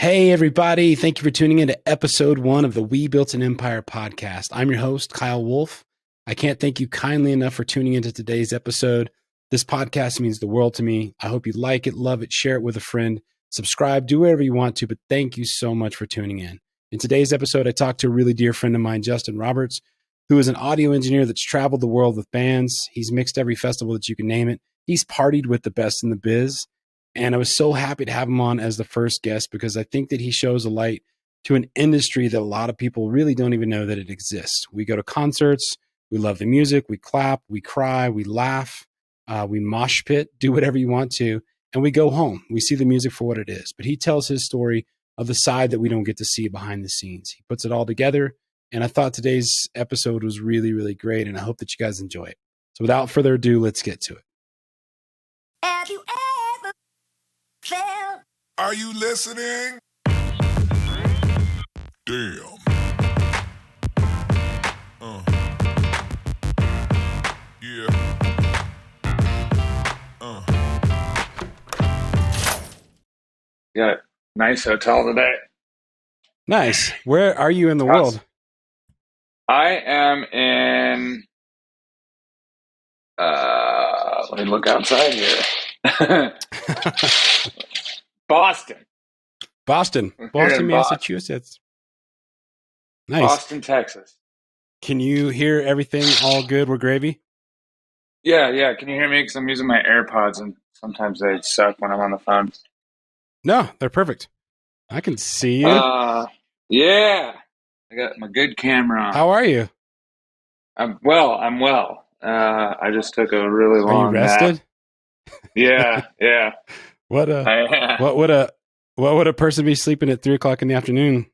Hey, everybody. Thank you for tuning in to episode 1 of the We Built an Empire podcast. I'm your host, Kyle Wolff. I can't thank you kindly enough for tuning into today's episode. This podcast means the world to me. I hope you like it, love it, share it with a friend, subscribe, do whatever you want to, but thank you so much for tuning in. In today's episode, I talked to a really dear friend of mine, Justin Roberts, who is an audio engineer that's traveled the world with bands. He's mixed every festival that you can name it. He's partied with the best in the biz. And I was so happy to have him on as the first guest because I think that he shows a light to an industry that a lot of people really don't even know that it exists. We go to concerts, we love the music, we clap, we cry, we laugh, we mosh pit, do whatever you want to, and we go home. We see the music for what it is. But he tells his story of the side that we don't get to see behind the scenes. He puts it all together, and I thought today's episode was really, really great, and I hope that you guys enjoy it. So without further ado, let's get to it. Have you ever felt? Are you listening? Damn. Yeah. Got a nice hotel today. Nice. Where are you in the world? I am in. Let me look outside here. Boston, Boston, Massachusetts. Nice. Boston, Texas. Can you hear everything all good? We're gravy? Yeah. Can you hear me? Because I'm using my AirPods and sometimes they suck when I'm on the phone. No, they're perfect. I can see you. Yeah. I got my good camera on. How are you? I'm well. I just took a really long Are you rested? nap. Yeah. What would a person be sleeping at 3:00 in the afternoon?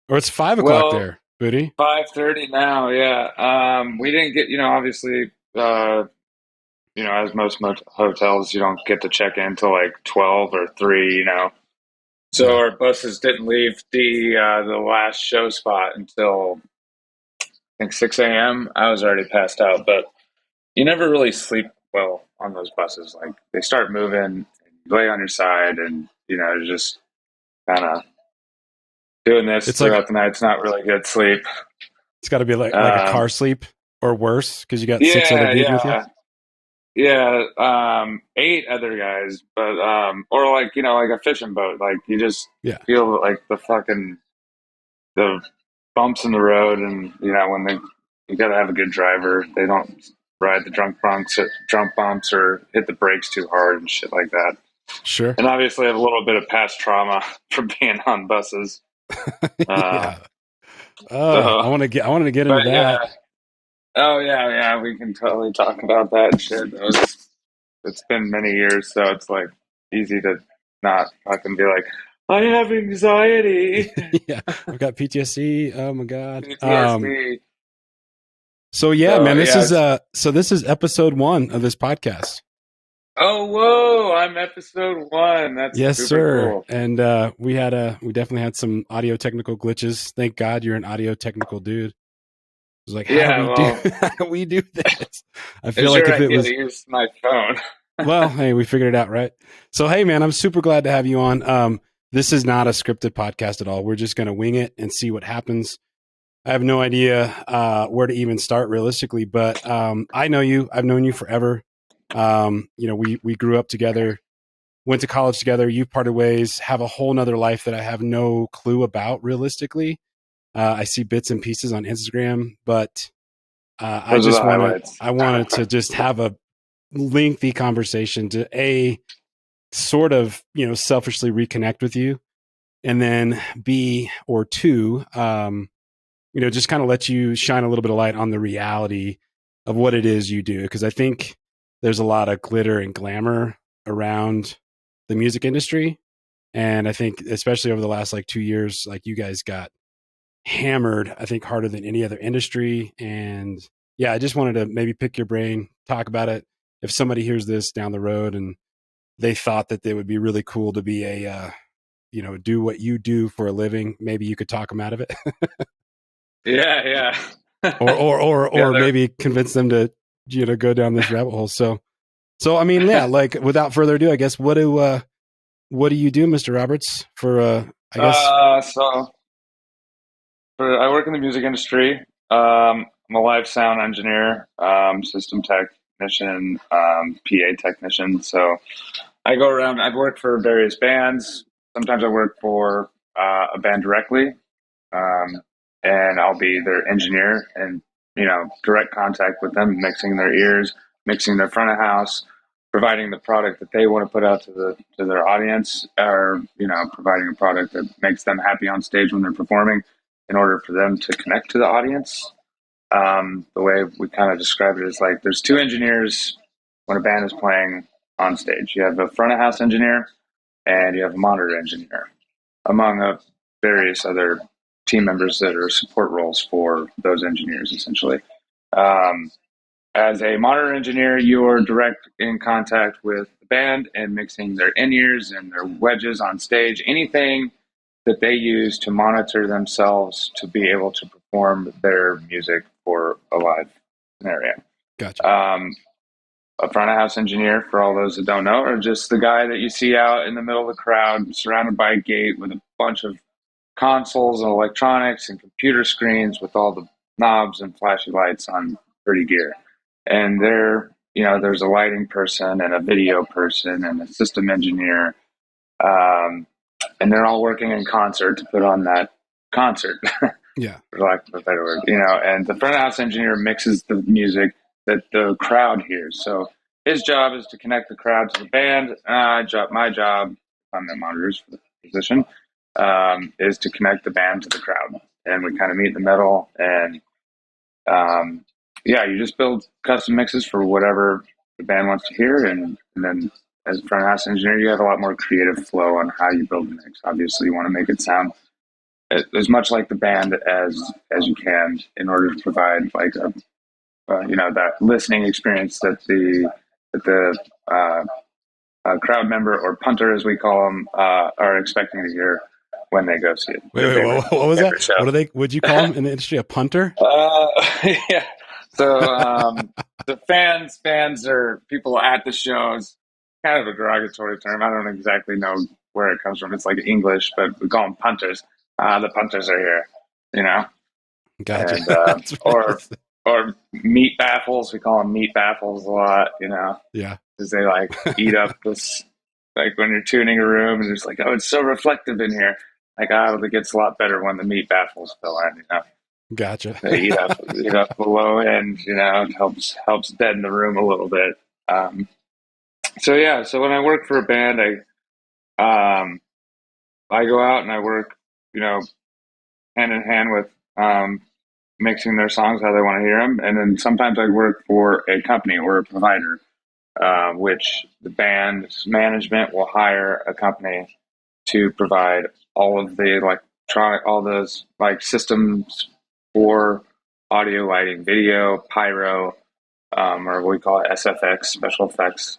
Or it's 5:00 there, Booty. 5:30 now. Yeah. We didn't get, obviously, as most hotels, you don't get to check in until like 12 or 3. So our buses didn't leave the last show spot until I think 6 a.m. I was already passed out, but you never really sleep well on those buses. Like they start moving, and you lay on your side, and you're just kind of doing this throughout the night. It's not really good sleep. It's got to be like a car sleep or worse because you got 6 other dudes with you. Yeah, 8 other guys, but or like a fishing boat. Like you just feel like the bumps in the road, and when you got to have a good driver. They don't ride the drunk bumps or hit the brakes too hard and shit like that. Sure. And obviously, I have a little bit of past trauma from being on buses. Yeah. I wanted to get into that. Yeah. Oh yeah. We can totally talk about that shit. It's been many years, so it's like easy to not fucking be like, I have anxiety. Yeah, I've got PTSD. Oh my god. PTSD. Man, this is episode 1 of this podcast. Oh, whoa! I'm episode 1. That's yes, super sir. Cool. And we definitely had some audio technical glitches. Thank God you're an audio technical dude. I was like, how do we do this? I feel like if it was use my phone. Well, hey, we figured it out, right? So, hey, man, I'm super glad to have you on. This is not a scripted podcast at all. We're just going to wing it and see what happens. I have no idea where to even start realistically, but I know you. I've known you forever. We grew up together, went to college together. You've parted ways, have a whole nother life that I have no clue about realistically. I see bits and pieces on Instagram, but I wanted to just have a lengthy conversation to sort of, selfishly reconnect with you, and then B or two, just kind of let you shine a little bit of light on the reality of what it is you do. Because I think there's a lot of glitter and glamour around the music industry. And I think especially over the last 2 years, you guys got hammered, I think harder than any other industry. And yeah, I just wanted to maybe pick your brain, talk about it. If somebody hears this down the road and they thought that they would be really cool to be do what you do for a living, maybe you could talk them out of it. Yeah. or maybe convince them to, go down this rabbit hole. So I mean, yeah, without further ado, I guess, what do you do, Mr. Roberts, for I guess. So I work in the music industry. I'm a live sound engineer, system technician, PA technician. So I go around. I've worked for various bands. Sometimes I work for a band directly, um, and I'll be their engineer and direct contact with them, mixing their ears, mixing their front of house, providing the product that they want to put out to their audience, or providing a product that makes them happy on stage when they're performing, in order for them to connect to the audience. The way we kind of describe it is like there's two engineers when a band is playing on stage. You have a front of house engineer and you have a monitor engineer, among various other team members that are support roles for those engineers, essentially. Um, as a monitor engineer, you're direct in contact with the band and mixing their in-ears and their wedges on stage, anything that they use to monitor themselves to be able to perform their music for a live scenario. Gotcha. A front of house engineer, for all those that don't know, are just the guy that you see out in the middle of the crowd, surrounded by a gate with a bunch of consoles and electronics and computer screens with all the knobs and flashy lights on pretty gear. And there's a lighting person and a video person and a system engineer. And they're all working in concert to put on that concert, Yeah. for lack of a better word. And the front of house engineer mixes the music that the crowd hears. So his job is to connect the crowd to the band. My job, I'm the monitors for the position, is to connect the band to the crowd. And we kind of meet in the middle. And you just build custom mixes for whatever the band wants to hear. And then as a front of house engineer, you have a lot more creative flow on how you build the mix. Obviously, you want to make it sound as much like the band as you can, in order to provide like that listening experience that the crowd member, or punter as we call them, are expecting to hear when they go see it. Wait, what was that? Show. Would you call him in the industry a punter? Yeah. So the fans are people at the shows. Kind of a derogatory term. I don't exactly know where it comes from. It's like English, but we call them punters. The punters are here, Gotcha. And, or meat baffles. We call them meat baffles a lot, Yeah. because they like eat up this. Like when you're tuning a room and it's like, oh, it's so reflective in here. Like, it gets a lot better when the meat baffles fill in, Gotcha. They eat up the low end, it helps deaden the room a little bit. So when I work for a band, I go out and I work, hand in hand with mixing their songs how they want to hear them, and then sometimes I work for a company or a provider, which the band's management will hire a company to provide all of the all those like systems for audio, lighting, video, pyro, or we call it SFX, special effects.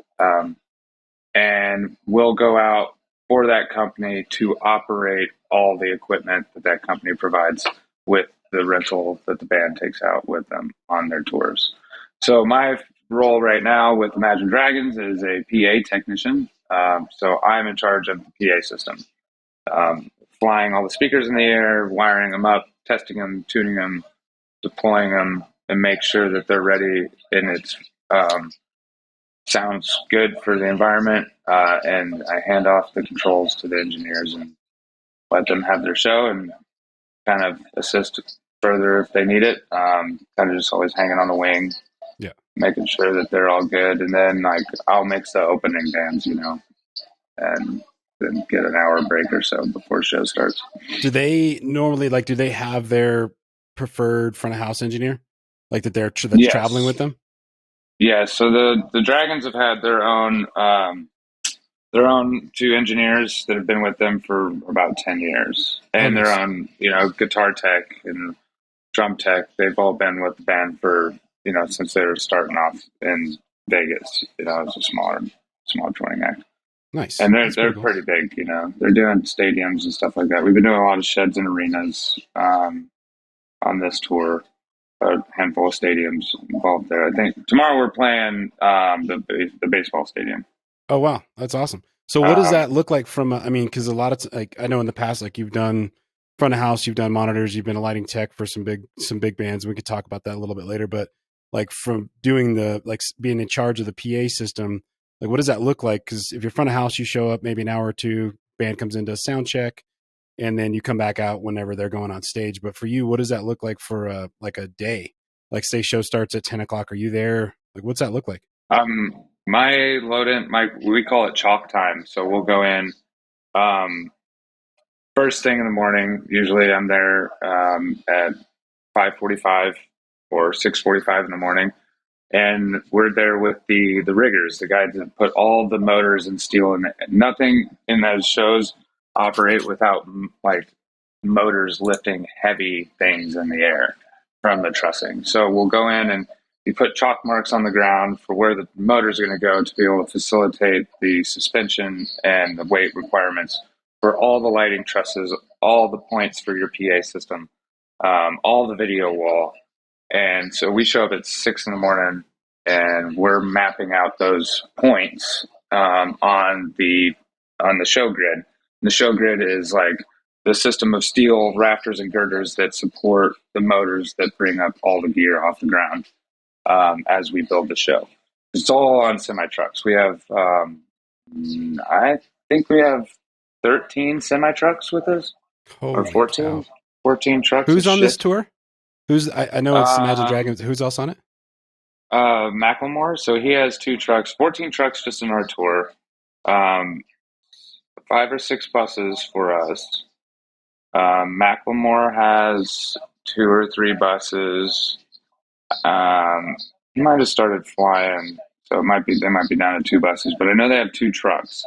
And we'll go out for that company to operate all the equipment that company provides, with the rental that the band takes out with them on their tours. So my role right now with Imagine Dragons is a PA technician. So I'm in charge of the PA system, flying all the speakers in the air, wiring them up, testing them, tuning them, deploying them, and make sure that they're ready and it's sounds good for the environment. And I hand off the controls to the engineers and let them have their show and kind of assist further if they need it. Kind of just always hanging on the wing, making sure that they're all good. And then I'll mix the opening bands, and then get an hour break or so before the show starts. Do they normally do they have their preferred front of house engineer, like that's Yes. traveling with them? Yeah. So the Dragons have had their own two engineers that have been with them for about 10 years, and their own guitar tech and drum tech. They've all been with the band for since they were starting off in Vegas. It's a small touring act. Nice. And they're pretty big, They're doing stadiums and stuff like that. We've been doing a lot of sheds and arenas on this tour. A handful of stadiums involved there. I think tomorrow we're playing the baseball stadium. Oh wow, that's awesome. So what does that look like from? I mean, because a lot of like I know in the past, like you've done front of house, you've done monitors, you've been a lighting tech for some big bands. We could talk about that a little bit later, but like from doing the like being in charge of the PA system, like what does that look like? Because if you're front of house, you show up maybe an hour or two, band comes into sound check, and then you come back out whenever they're going on stage. But for you, what does that look like for like a day? Like say show starts at 10 o'clock. Are you there? Like what's that look like? My load in, we call it chalk time. So we'll go in first thing in the morning. Usually I'm there at 5:45 or 6:45 in the morning, and we're there with the riggers, the guys that put all the motors and steel in it. Nothing in those shows operate without like motors lifting heavy things in the air from the trussing. So we'll go in and you put chalk marks on the ground for where the motor's going to go to be able to facilitate the suspension and the weight requirements for all the lighting trusses, all the points for your PA system, all the video wall. And so we show up at 6 in the morning and we're mapping out those points on the show grid. And the show grid is like the system of steel rafters and girders that support the motors that bring up all the gear off the ground as we build the show. It's all on semi trucks. We have, I think we have 13 semi trucks with us, or Holy 14, cow. 14 trucks. Who's on this tour? I know it's Imagine Dragons. Who's else on it? Macklemore. So he has 2 trucks, 14 trucks just in our tour. 5 or 6 buses for us. Macklemore has 2 or 3 buses. He might have started flying, so they might be down to 2 buses, but I know they have 2 trucks.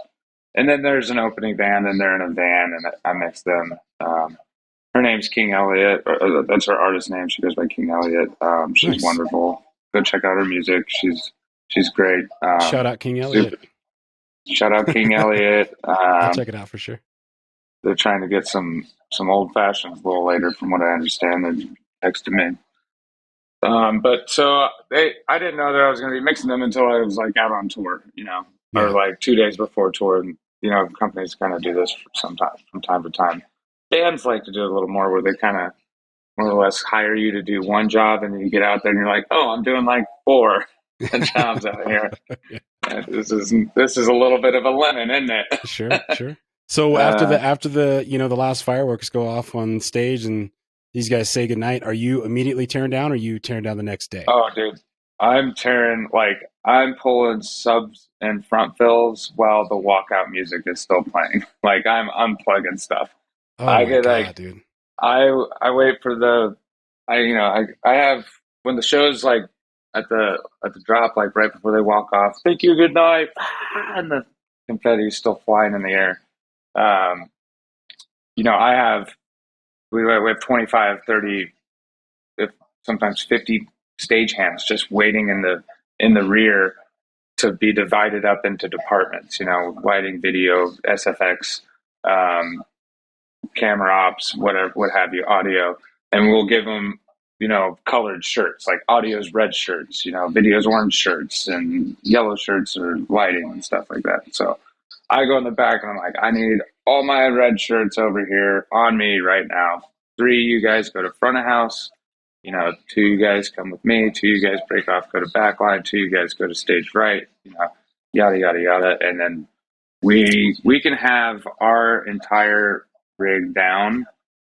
And then there's an opening band, and they're in a van, and I mix them. Her name's King Elliott. That's her artist name. She goes by King Elliott. She's Nice. wonderful. Go check out her music. She's great. Shout out King Elliott. Shout out King Elliott. I'll check it out for sure. They're trying to get some old fashions a little later, from what I understand. They texted me. But so I didn't know that I was going to be mixing them until I was like out on tour, or like 2 days before tour. And, companies kind of do this from time to time. Bands like to do a little more where they kind of more or less hire you to do one job, and then you get out there and you're like, oh, I'm doing like 4 jobs out here. Yeah. This is a little bit of a lemon, isn't it? Sure. So after the last fireworks go off on stage and these guys say goodnight, are you immediately tearing down, or are you tearing down the next day? Oh, dude, I'm pulling subs and front fills while the walkout music is still playing. Like I'm unplugging stuff. Oh my God, dude. I wait for I have, when the show's like at the drop, like right before they walk off, thank you, good night, and the confetti is still flying in the air. We have 25, 30, sometimes 50 stagehands just waiting in the rear to be divided up into departments, lighting, video, SFX, camera ops, whatever, what have you, audio. And we'll give them, colored shirts, like audio's red shirts, video's orange shirts, and yellow shirts or lighting and stuff like that. So I go in the back and I'm like, I need all my red shirts over here on me right now. 3 you guys go to front of house. 2 you guys come with me. 2 you guys break off, go to backline. 2 you guys go to stage right. Yada yada yada. And then we can have our entire rig down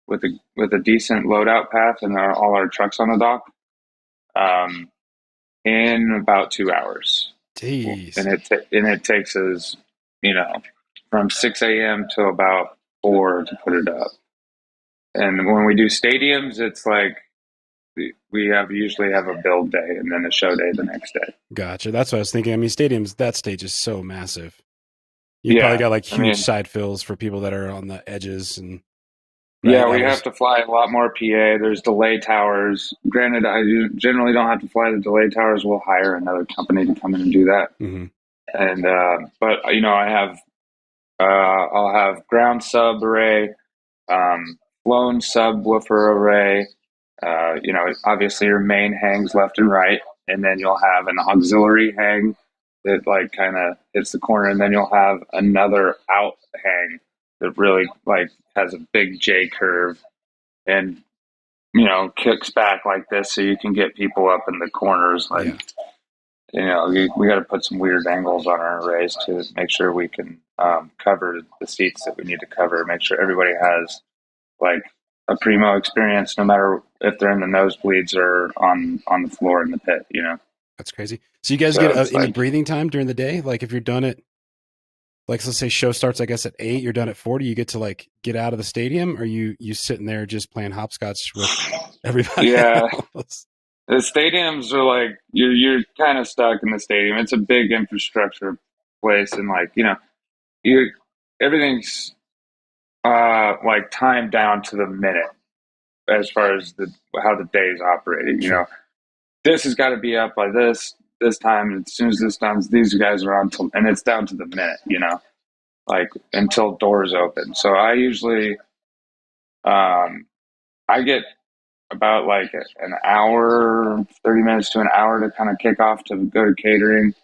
with a decent loadout path and all our trucks on the dock in about 2 hours. Jeez. And it takes us, from 6 a.m. to about 4 to put it up. And when we do stadiums, it's like we usually have a build day and then a show day the next day. Gotcha. That's what I was thinking. I mean, stadiums, that stage is so massive. You probably got like huge side fills for people that are on the edges. And right, we have to fly a lot more PA. There's delay towers. Granted, I generally don't have to fly the delay towers. We'll hire another company to come in and do that. Mm-hmm. And but I'll have ground sub array, flown subwoofer array. Obviously your main hangs left and right, and then you'll have an auxiliary hang it like kind of hits the corner, and then you'll have another out hang that really like has a big J curve and kicks back like this, so you can get people up in the corners. Like we got to put some weird angles on our arrays to make sure we can cover the seats that we need to cover. Make sure everybody has like a primo experience, no matter if they're in the nosebleeds or on the floor in the pit. That's crazy. So you guys get any breathing time during the day? Like if you're done at, like, let's say show starts, I guess at 8, you're done at 40, you get to like get out of the stadium, or you sitting there just playing hopscotch with everybody? Yeah. Else? The stadiums are like, you're kind of stuck in the stadium. It's a big infrastructure place, and like, everything's like timed down to the minute as far as how the day is operating. Sure. This has got to be up by this time. And as soon as this done, these guys are on and it's down to the minute. Like until doors open. So I usually, I get about like an hour, 30 minutes to an hour to kind of kick off to go to catering.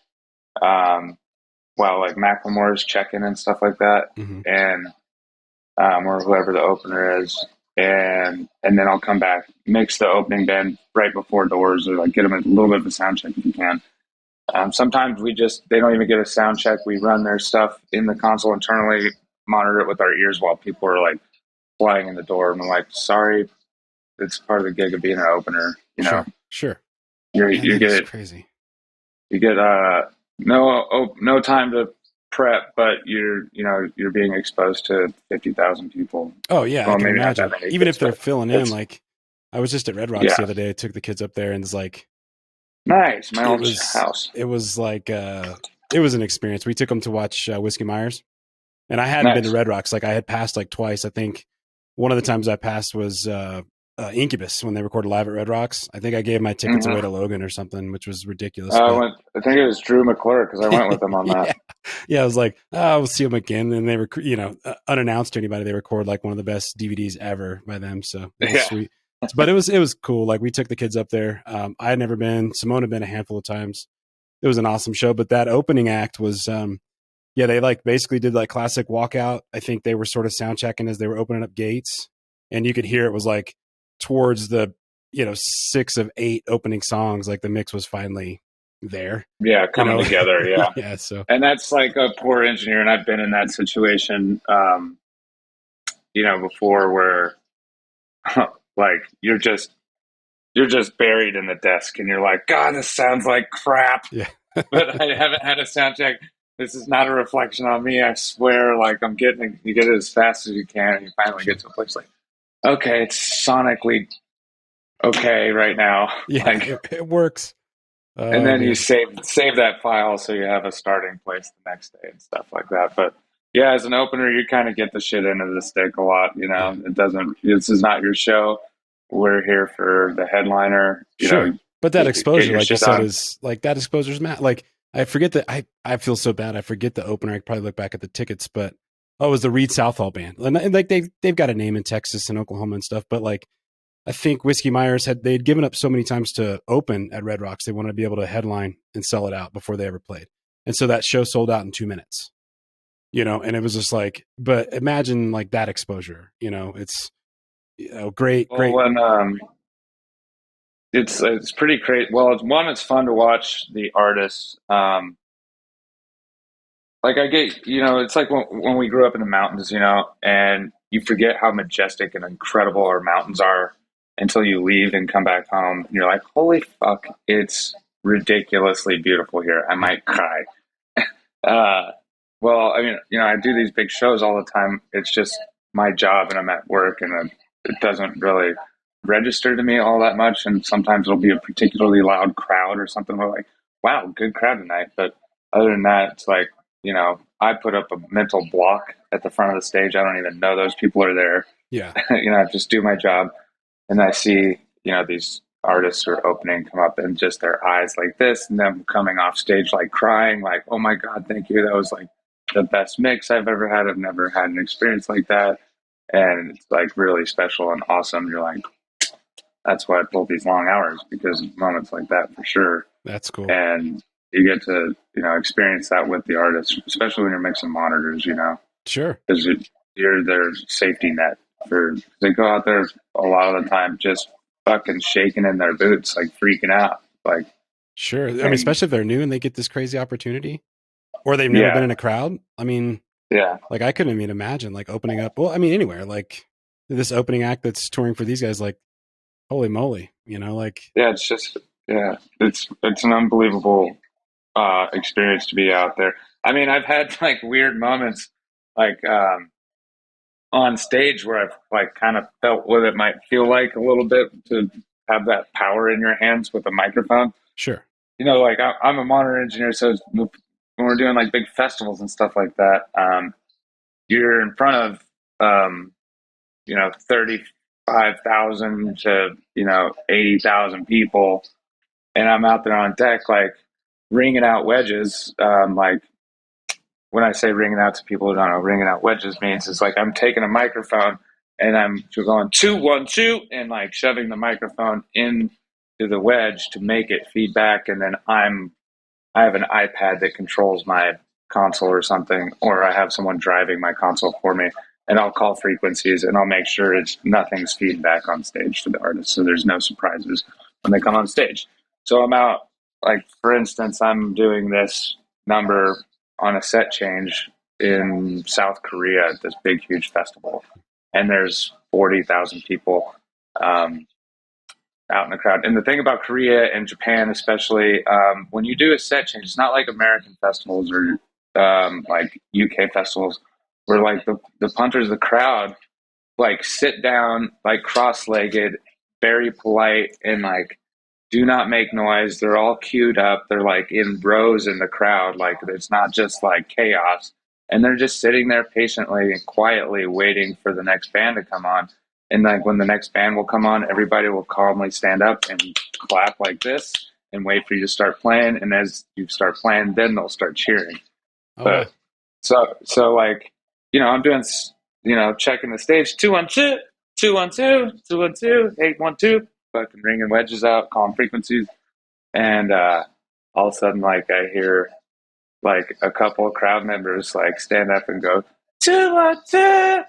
While like Macklemore's checking and stuff like that, and or whoever the opener is, and then I'll come back, mix the opening band right before doors, or like get them a little bit of a sound check if you can. Sometimes they don't even get a sound check. We run their stuff in the console internally, monitor it with our ears while people are like flying in the door, and I'm like, sorry, it's part of the gig of being an opener. Sure. You get crazy. You get no time to prep, but you're being exposed to 50,000 people. Oh yeah, I can imagine. Even if they're filling in, like I was just at Red Rocks the other day. I took the kids up there, and it's like nice. My old house. It was like it was an experience. We took them to watch Whiskey Myers, and I hadn't been to Red Rocks. Like I had passed like twice. I think one of the times I passed was Incubus when they recorded live at Red Rocks. I think I gave my tickets away to Logan or something, which was ridiculous. I think it was Drew McClure because I went with them on that. Yeah, I was like, we'll see them again. And they were, unannounced to anybody, they record like one of the best DVDs ever by them. So it was sweet. But it was cool. Like we took the kids up there. I had never been. Simone had been a handful of times. It was an awesome show. But that opening act was, they like basically did like classic walkout. I think they were sort of sound checking as they were opening up gates, and you could hear it was like towards the 6 of 8 opening songs, like the mix was finally there, coming together. Yeah, so and that's like a poor engineer, and I've been in that situation before, where like you're just buried in the desk and you're like, God, this sounds like crap. But I haven't had a sound check. This is not a reflection on me, I swear. Like you get it as fast as you can, and you finally get to a place like, okay, it's sonically okay right now. It works. And then you save that file so you have a starting place the next day and stuff like that. But yeah, as an opener, you kind of get the shit into the stick a lot. This is not your show. We're here for the headliner. But that exposure, like you said, is like that exposure's like I forget that I feel so bad. I forget the opener. I could probably look back at the tickets, but it was the Reed Southall band, and like they've got a name in Texas and Oklahoma and stuff. But like I think Whiskey Myers they'd given up so many times to open at Red Rocks, they wanted to be able to headline and sell it out before they ever played, and so that show sold out in 2 minutes. And it was just like, but imagine like that exposure. It's great. When it's pretty great. Well, it's fun to watch the artists. Like I get, it's like when we grew up in the mountains, and you forget how majestic and incredible our mountains are until you leave and come back home. And you're like, holy fuck, it's ridiculously beautiful here. I might cry. Well, I mean, I do these big shows all the time. It's just my job, and I'm at work, and it doesn't really register to me all that much. And sometimes it'll be a particularly loud crowd or something. We're like, wow, good crowd tonight. But other than that, it's like, I put up a mental block at the front of the stage. I don't even know those people are there. Yeah. I just do my job, and I see, these artists who are opening come up, and just their eyes like this, and them coming off stage like crying, like, oh my God, thank you. That was like the best mix I've ever had. I've never had an experience like that. And it's like really special and awesome. You're like, that's why I pulled these long hours, because moments like that for sure. That's cool. And you get to, experience that with the artists, especially when you're mixing monitors, Sure. because you're their safety net they go out there a lot of the time just fucking shaking in their boots, like freaking out. Like, Sure. I mean, especially if they're new and they get this crazy opportunity or they've never yeah, been in a crowd. I mean, yeah, like I couldn't even imagine like opening up. Well, I mean, anywhere, like this opening act that's touring for these guys, like, holy moly, like, yeah. It's just, yeah, it's an unbelievable experience to be out there. I mean, I've had like weird moments, like on stage where I've like kind of felt what it might feel like a little bit to have that power in your hands with a microphone. sure. Like I'm a monitor engineer, so when we're doing like big festivals and stuff like that, you're in front of 35,000 to 80,000 people, and I'm out there on deck like ringing out wedges. Like when I say ringing out to people who don't know, ringing out wedges means it's like I'm taking a microphone and I'm going 2 1 2 and like shoving the microphone into the wedge to make it feedback, and then I have an iPad that controls my console or something, or I have someone driving my console for me, and I'll call frequencies and I'll make sure nothing's feedback on stage to the artist, so there's no surprises when they come on stage. So I'm out, like for instance, I'm doing this number on a set change in South Korea at this big huge festival, and there's 40,000 people. Out in the crowd. And the thing about Korea and Japan, especially, when you do a set change, it's not like American festivals or like UK festivals, where like the punters, the crowd, like sit down, like cross-legged, very polite, and like do not make noise. They're all queued up. They're like in rows in the crowd. Like it's not just like chaos. And they're just sitting there patiently and quietly waiting for the next band to come on. And like when the next band will come on, everybody will calmly stand up and clap like this and wait for you to start playing. And as you start playing, then they'll start cheering. Oh, But so like, I'm doing, checking the stage, 2 1 2, 2 1 2, 2 1 2, 8 1 2, fucking ringing wedges out, calling frequencies. And all of a sudden, like I hear like a couple of crowd members like stand up and go 2 1 2,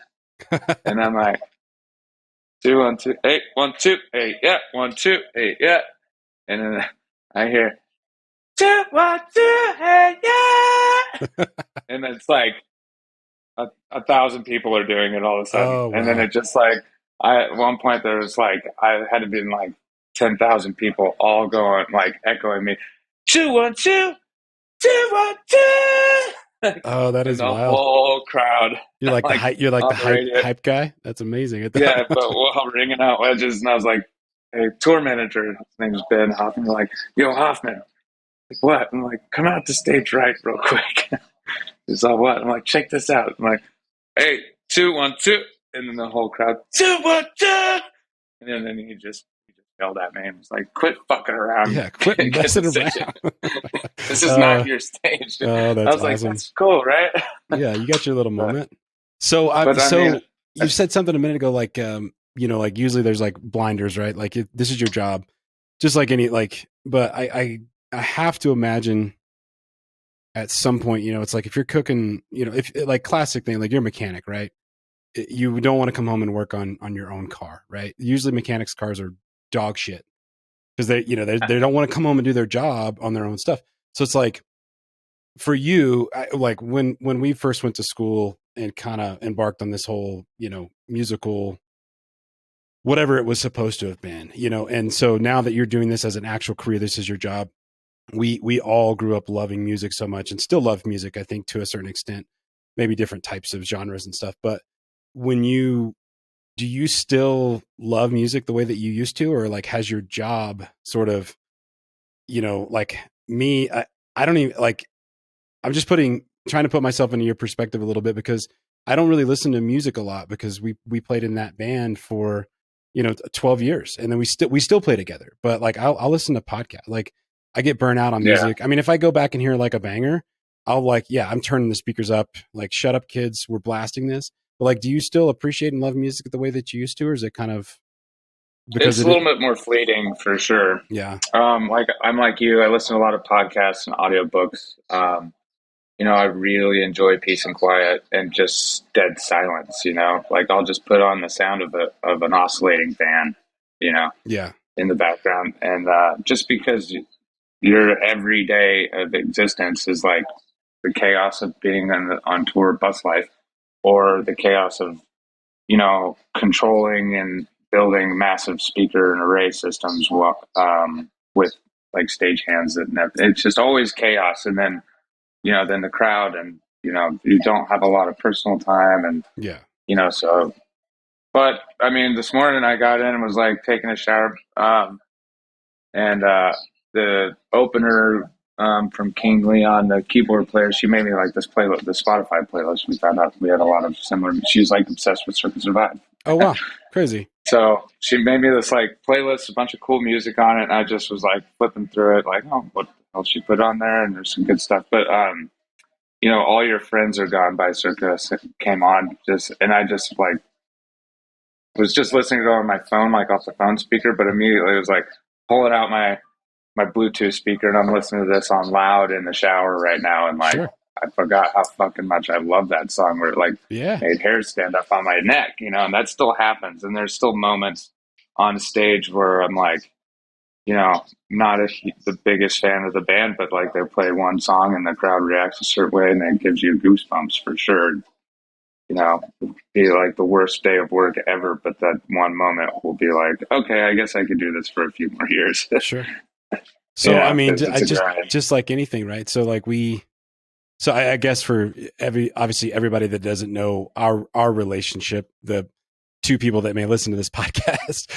and I'm like 2 1 2 8 1 2 8 yeah 1 2 8 yeah, and then I hear 2 1 2 8 yeah, and it's like a thousand people are doing it all of a sudden, oh, and then wow. it just like at one point there was like I had to be like 10,000 people all going like echoing me 2 1 2 2 1 2. Oh, that And is the wild. whole crowd, You're like you're like the on the radio. hype guy. That's amazing. At Yeah, that. but while ringing out wedges, and I was like, "Hey, tour manager, his name's Ben Hoffman." They're like, "Yo, Hoffman, like what?" I'm like, "Come out to stage right, real quick." He's like, "What?" I'm like, "Check this out." I'm like, "Hey, 2 1 2," and then the whole crowd 2 1 2, and then he just yelled at me and was like, "Quit fucking around, Yeah, quit get the messing stage. around. This is not your stage." Oh, I that's was like, awesome. "That's cool, right?" Yeah, you got your little But, moment. So but I mean, you said something a minute ago, like like usually there's like blinders, right? Like this is your job, just like any like. But I have to imagine at some point, it's like if you're cooking, if like classic thing, like you're a mechanic, right? You don't want to come home and work on your own car, right? Usually mechanics' cars are dog shit because they don't want to come home and do their job on their own stuff. So it's like for you, like when we first went to school and kind of embarked on this whole musical whatever it was supposed to have been, and so now that you're doing this as an actual career, this is your job. We all grew up loving music so much and still love music, I think, to a certain extent, maybe different types of genres and stuff. But do you still love music the way that you used to, or like has your job sort of, like me, I don't even like, I'm just trying to put myself into your perspective a little bit because I don't really listen to music a lot because we played in that band for, 12 years and then we still play together. But like, I'll listen to podcasts. Like I get burnt out on yeah. music. I mean, if I go back and hear like a banger, I'll like, yeah, I'm turning the speakers up, like, shut up kids, we're blasting this. But like, do you still appreciate and love music the way that you used to, or is it kind of because It's a little bit more fleeting for sure. yeah, Like I'm like you, I listen to a lot of podcasts and audiobooks. I really enjoy peace and quiet and just dead silence, like I'll just put on the sound of an oscillating fan, you know, yeah, in the background. And just because your everyday of existence is like the chaos of being on tour bus life, or the chaos of, controlling and building massive speaker and array systems with like stage hands it's just always chaos. And then, then the crowd, and, you don't have a lot of personal time. And, yeah. so, but I mean, this morning I got in and was like taking a shower. And the opener from King Leon, the keyboard player, she made me like this playlist, the Spotify playlist. We found out we had a lot of similar. She's like obsessed with Circus Survive. Oh wow, crazy. So she made me this like playlist, a bunch of cool music on it, and I just was like flipping through it, like, oh, what else she put on there? And there's some good stuff. But All Your Friends Are Gone by Circus came on, and I just like was just listening to it on my phone, like off the phone speaker, but immediately it was like pulling out my Bluetooth speaker, and I'm listening to this on loud in the shower right now, and like Sure. I forgot how fucking much I love that song, where it like Yeah, made hairs stand up on my neck, and that still happens. And there's still moments on stage where I'm like, not the biggest fan of the band, but like they play one song and the crowd reacts a certain way, and that gives you goosebumps for sure. It'd be like the worst day of work ever, but that one moment will be like, okay, I guess I could do this for a few more years. sure. So I mean, I it's a grind. just like anything, right? So like I guess for obviously everybody that doesn't know our relationship, the two people that may listen to this podcast,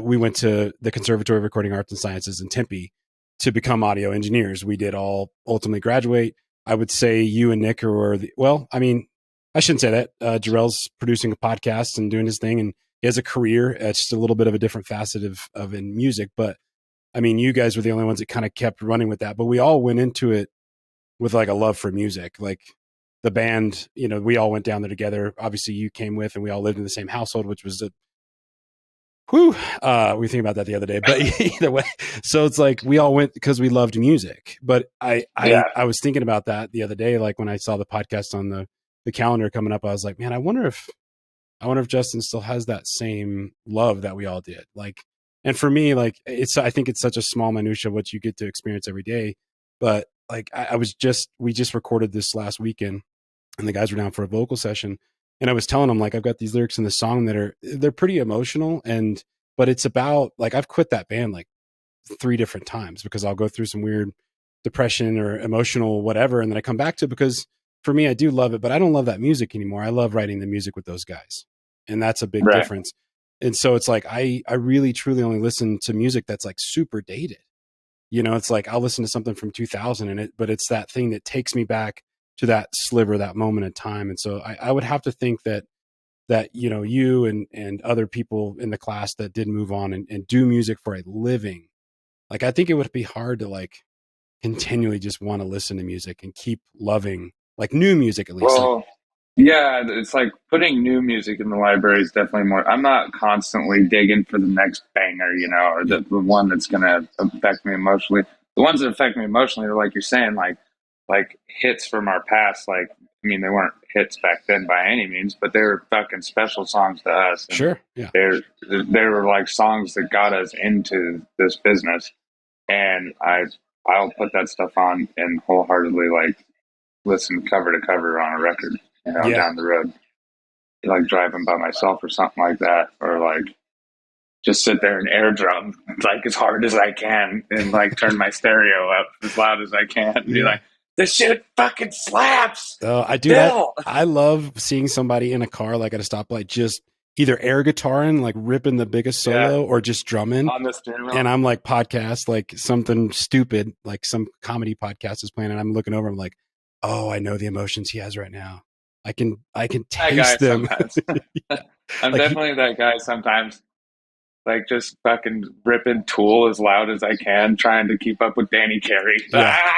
we went to the Conservatory of Recording Arts and Sciences in Tempe to become audio engineers. We did all ultimately graduate. I would say you and Nick I shouldn't say that. Jarrell's producing a podcast and doing his thing, and he has a career. It's just a little bit of a different facet of in music. But I mean, you guys were the only ones that kind of kept running with that. But we all went into it with like a love for music. Like the band, we all went down there together. Obviously, you came with, and we all lived in the same household, which was we were thinking about that the other day, but either way, so it's like we all went because we loved music. But I was thinking about that the other day, like when I saw the podcast on the calendar coming up, I was like, man, I wonder if Justin still has that same love that we all did. Like, and for me, like I think it's such a small minutia what you get to experience every day. But like we just recorded this last weekend, and the guys were down for a vocal session. And I was telling them, like, I've got these lyrics in the song they're pretty emotional, but it's about like, I've quit that band like 3 different times because I'll go through some weird depression or emotional whatever. And then I come back to it because for me, I do love it, but I don't love that music anymore. I love writing the music with those guys. And that's a big difference. And so it's like, I really truly only listen to music that's like super dated. It's like, I'll listen to something from 2000 but it's that thing that takes me back to that sliver, that moment in time. And so I would have to think that you and other people in the class that did move on and do music for a living, like, I think it would be hard to like continually just want to listen to music and keep loving like new music at least. Well, yeah, it's like putting new music in the library is definitely more. I'm not constantly digging for the next banger, or the one that's going to affect me emotionally. The ones that affect me emotionally are like you're saying, like hits from our past. Like, I mean, they weren't hits back then by any means, but they were fucking special songs to us. And sure, yeah. They were like songs that got us into this business, and I'll put that stuff on and wholeheartedly like listen cover to cover on a record, down the road, like driving by myself or something like that, or like just sit there and air drum like as hard as I can and like turn my stereo up as loud as I can and be like, this shit fucking slaps. I do that. I love seeing somebody in a car, like at a stoplight, just either air guitaring, like ripping the biggest solo, or just drumming on the steering wheel. And I'm like podcast, like something stupid, like some comedy podcast is playing, and I'm looking over, I'm like, oh, I know the emotions he has right now. I can taste them. I'm like, definitely that guy sometimes. Like just fucking ripping Tool as loud as I can, trying to keep up with Danny Carey. Yeah.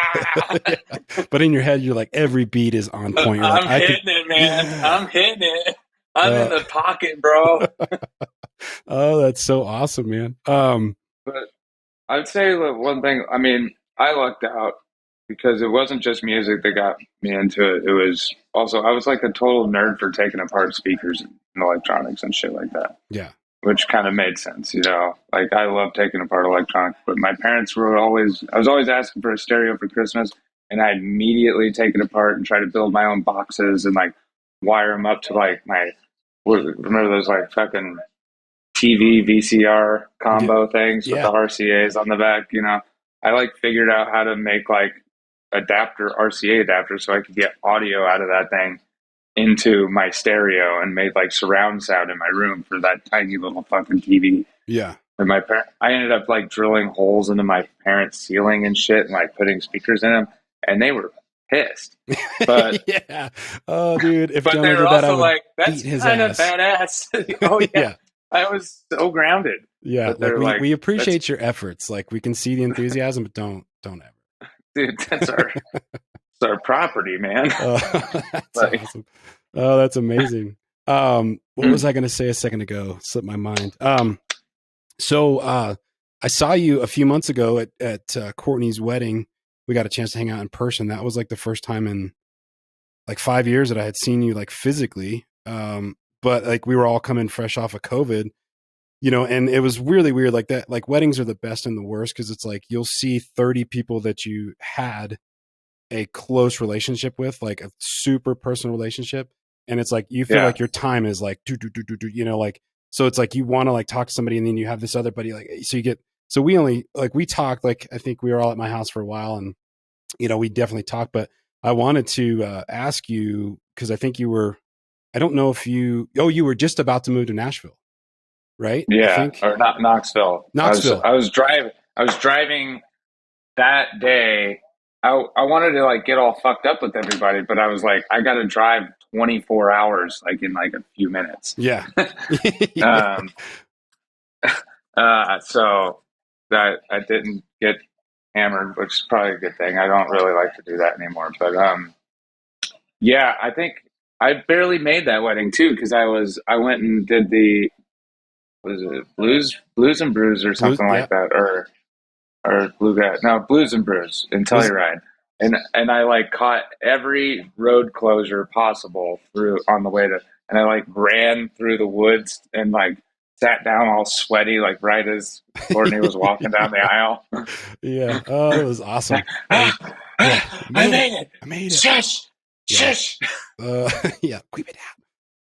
But in your head, you're like, every beat is on point. I'm hitting it, man. I'm hitting it. I'm in the pocket, bro. Oh, that's so awesome, man. But I'd say the one thing, I mean, I lucked out because it wasn't just music that got me into it. It was also, I was like a total nerd for taking apart speakers and electronics and shit like that, Yeah. which kind of made sense, you know? Like, I love taking apart electronics, but my parents were always, I was always asking for a stereo for Christmas, and I'd immediately take it apart and try to build my own boxes and like wire them up to like my, remember those like fucking TV VCR Yeah. combo things with the Yeah. RCAs on the back, you know. I like figured out how to make like RCA adapter so I could get audio out of that thing into my stereo and made like surround sound in my room for that tiny little fucking TV. Yeah. And I ended up like drilling holes into my parents' ceiling and shit and like putting speakers in them, and they were pissed. But Yeah. Oh, dude, if but they Jonah were did that, I also would like, beat that's his kind of ass. badass. Oh yeah, Yeah. I was so grounded. Yeah. But Like they're we like, that's appreciate your efforts. Like we can see the enthusiasm, but don't dude, that's our property, man. ever. That's Like, awesome. Oh, that's amazing. What was I going to say a second ago? Slipped my mind. So I saw you a few months ago at Courtney's wedding. We got a chance to hang out in person. That was like the first time in like 5 years that I had seen you like physically. But like we were all coming fresh off of COVID, you know, and it was really weird like that. Like weddings are the best and the worst because it's like you'll see 30 people that you had a close relationship with, like a super personal relationship. And it's like you feel yeah, like your time is like you know, like so it's like you want to like talk to somebody and then you have this other buddy, like so you get so we only like we talked like I think we were all at my house for a while and you know, we definitely talked, but I wanted to ask you because I think you were I don't know if you were just about to move to Nashville, right? I yeah, think or not Knoxville. Knoxville. I was driving that day. I wanted to like get all fucked up with everybody, but I was like, I got to drive 24 hours, like in like a few minutes. Yeah. Yeah. um, so that I didn't get hammered, which is probably a good thing. I don't really like to do that anymore, but yeah, I think I barely made that wedding too because I went and did the was it Blues and Brews or Blues, something yeah. like that or Bluegrass, no, Blues and Brews in Was Telluride, and I like caught every road closure possible through on the way to, and I like ran through the woods and like sat down all sweaty like right as Courtney was walking down the aisle. yeah. Oh, that was awesome. And yeah, I made it. made it. I made it. Shush, Yeah. shush. Yeah, keep it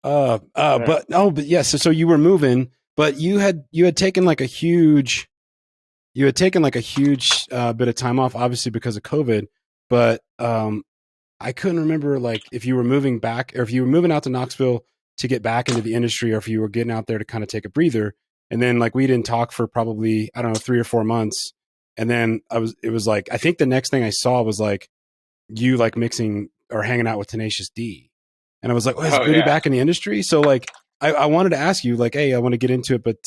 out. But no, but yes. So you were moving, but you had taken like a huge, bit of time off, obviously because of COVID. But I couldn't remember like if you were moving back or if you were moving out to Knoxville to get back into the industry, or if you were getting out there to kind of take a breather. And then like we didn't talk for probably I don't know 3 or 4 months, and then it was like I think the next thing I saw was like you like mixing or hanging out with Tenacious D. And I was like, oh, is Oh Goody yeah. back in the industry? So like, I wanted to ask you like, hey, I want to get into it, but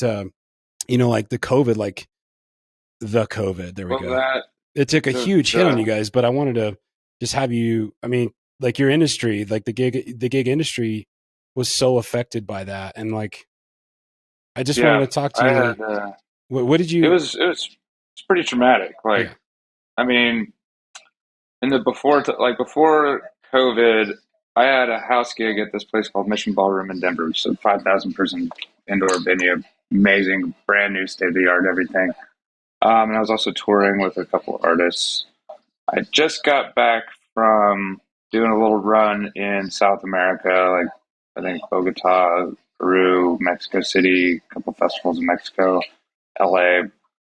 you know, like the COVID, there we Well, go. that It took a huge hit on you the guys, but I wanted to just have you, I mean, like your industry, like the gig industry was so affected by that. And like, I just wanted yeah. to talk to I you. had What did it you, was it's pretty traumatic. Like yeah. I mean, in the before COVID, I had a house gig at this place called Mission Ballroom in Denver, which is a 5,000 person indoor venue, amazing, brand new, state of the art, everything. And I was also touring with a couple artists. I just got back from doing a little run in South America, like I think Bogota, Peru, Mexico City, a couple festivals in Mexico, LA.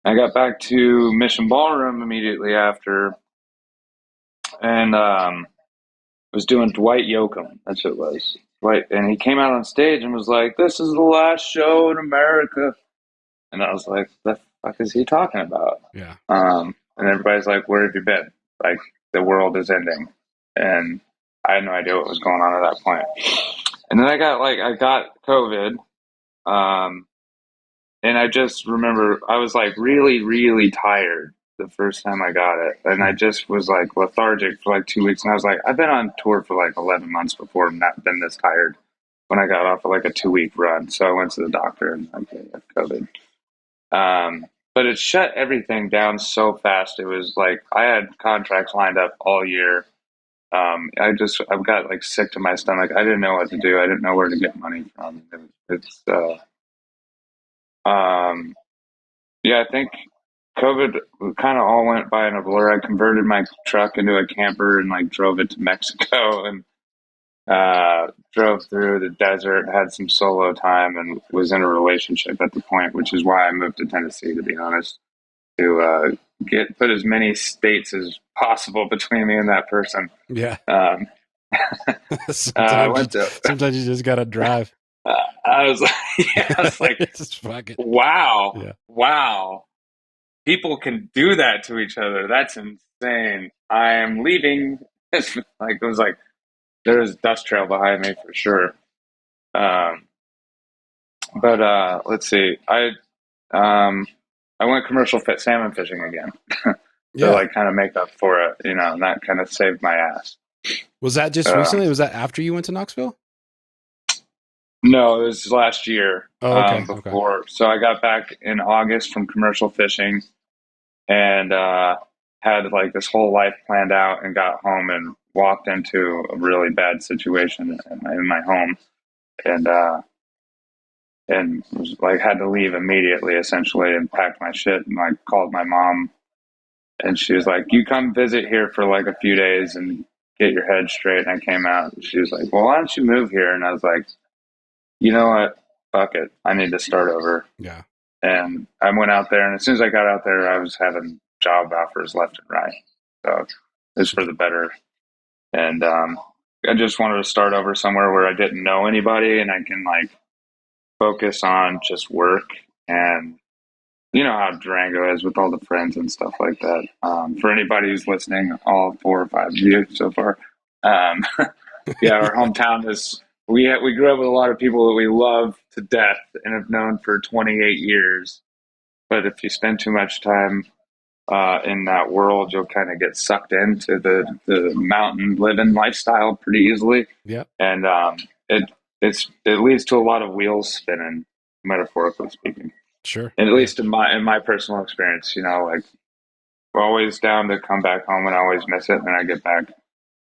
I got back to Mission Ballroom immediately after, and was doing Dwight Yoakam. That's what it was. Dwight, and he came out on stage and was like, "This is the last show in America," and I was like, "The fuck is he talking about?" Yeah. And everybody's like, "Where have you been? Like, the world is ending," and I had no idea what was going on at that point. And then I got COVID, um, and I just remember I was like really, really tired the first time I got it. And I Mm. just was like lethargic for like 2 weeks. And I was like, I've been on tour for like 11 months before and not been this tired. when I got off of like a 2-week run. So I went to the doctor and like, I have COVID. But it shut everything down so fast. It was like I had contracts lined up all year. I've got like sick to my stomach. I didn't know what to do. I didn't know where to get money from. Yeah, I think COVID kind of all went by in a blur. I converted my truck into a camper and like drove it to Mexico and drove through the desert, had some solo time, and was in a relationship at the point, which is why I moved to Tennessee, to be honest, to put as many states as possible between me and that person. Yeah. Um, I went to. Sometimes you just gotta drive. I was like, yeah, I was like, Just fuck it. wow, Yeah. wow. People can do that to each other. That's insane. I am leaving. It's like it was like there's a dust trail behind me for sure. But let's see. I went commercial salmon fishing again to Yeah. like kind of make up for it, and that kind of saved my ass. Was that just recently? Was that after you went to Knoxville? No, it was last year. Oh, okay. Before, so I got back in August from commercial fishing, and had like this whole life planned out, and got home and walked into a really bad situation in my home, and was like had to leave immediately, essentially, and packed my shit, and like called my mom, and she was like, "You come visit here for like a few days and get your head straight." And I came out, and she was like, "Well, why don't you move here?" And I was like, "You know what? Fuck it. I need to start over." Yeah. And I went out there, and as soon as I got out there, I was having job offers left and right. So it was for the better. And I just wanted to start over somewhere where I didn't know anybody, and I can like focus on just work. And you know how Durango is with all the friends and stuff like that. For anybody who's listening, all 4 or 5 of you so far, yeah, our hometown is. We grew up with a lot of people that we love to death and have known for 28 years. But if you spend too much time in that world, you'll kind of get sucked into the mountain living lifestyle pretty easily. Yeah. And it leads to a lot of wheels spinning, metaphorically speaking. Sure. And at least in my personal experience, like we're always down to come back home and I always miss it. And then I get back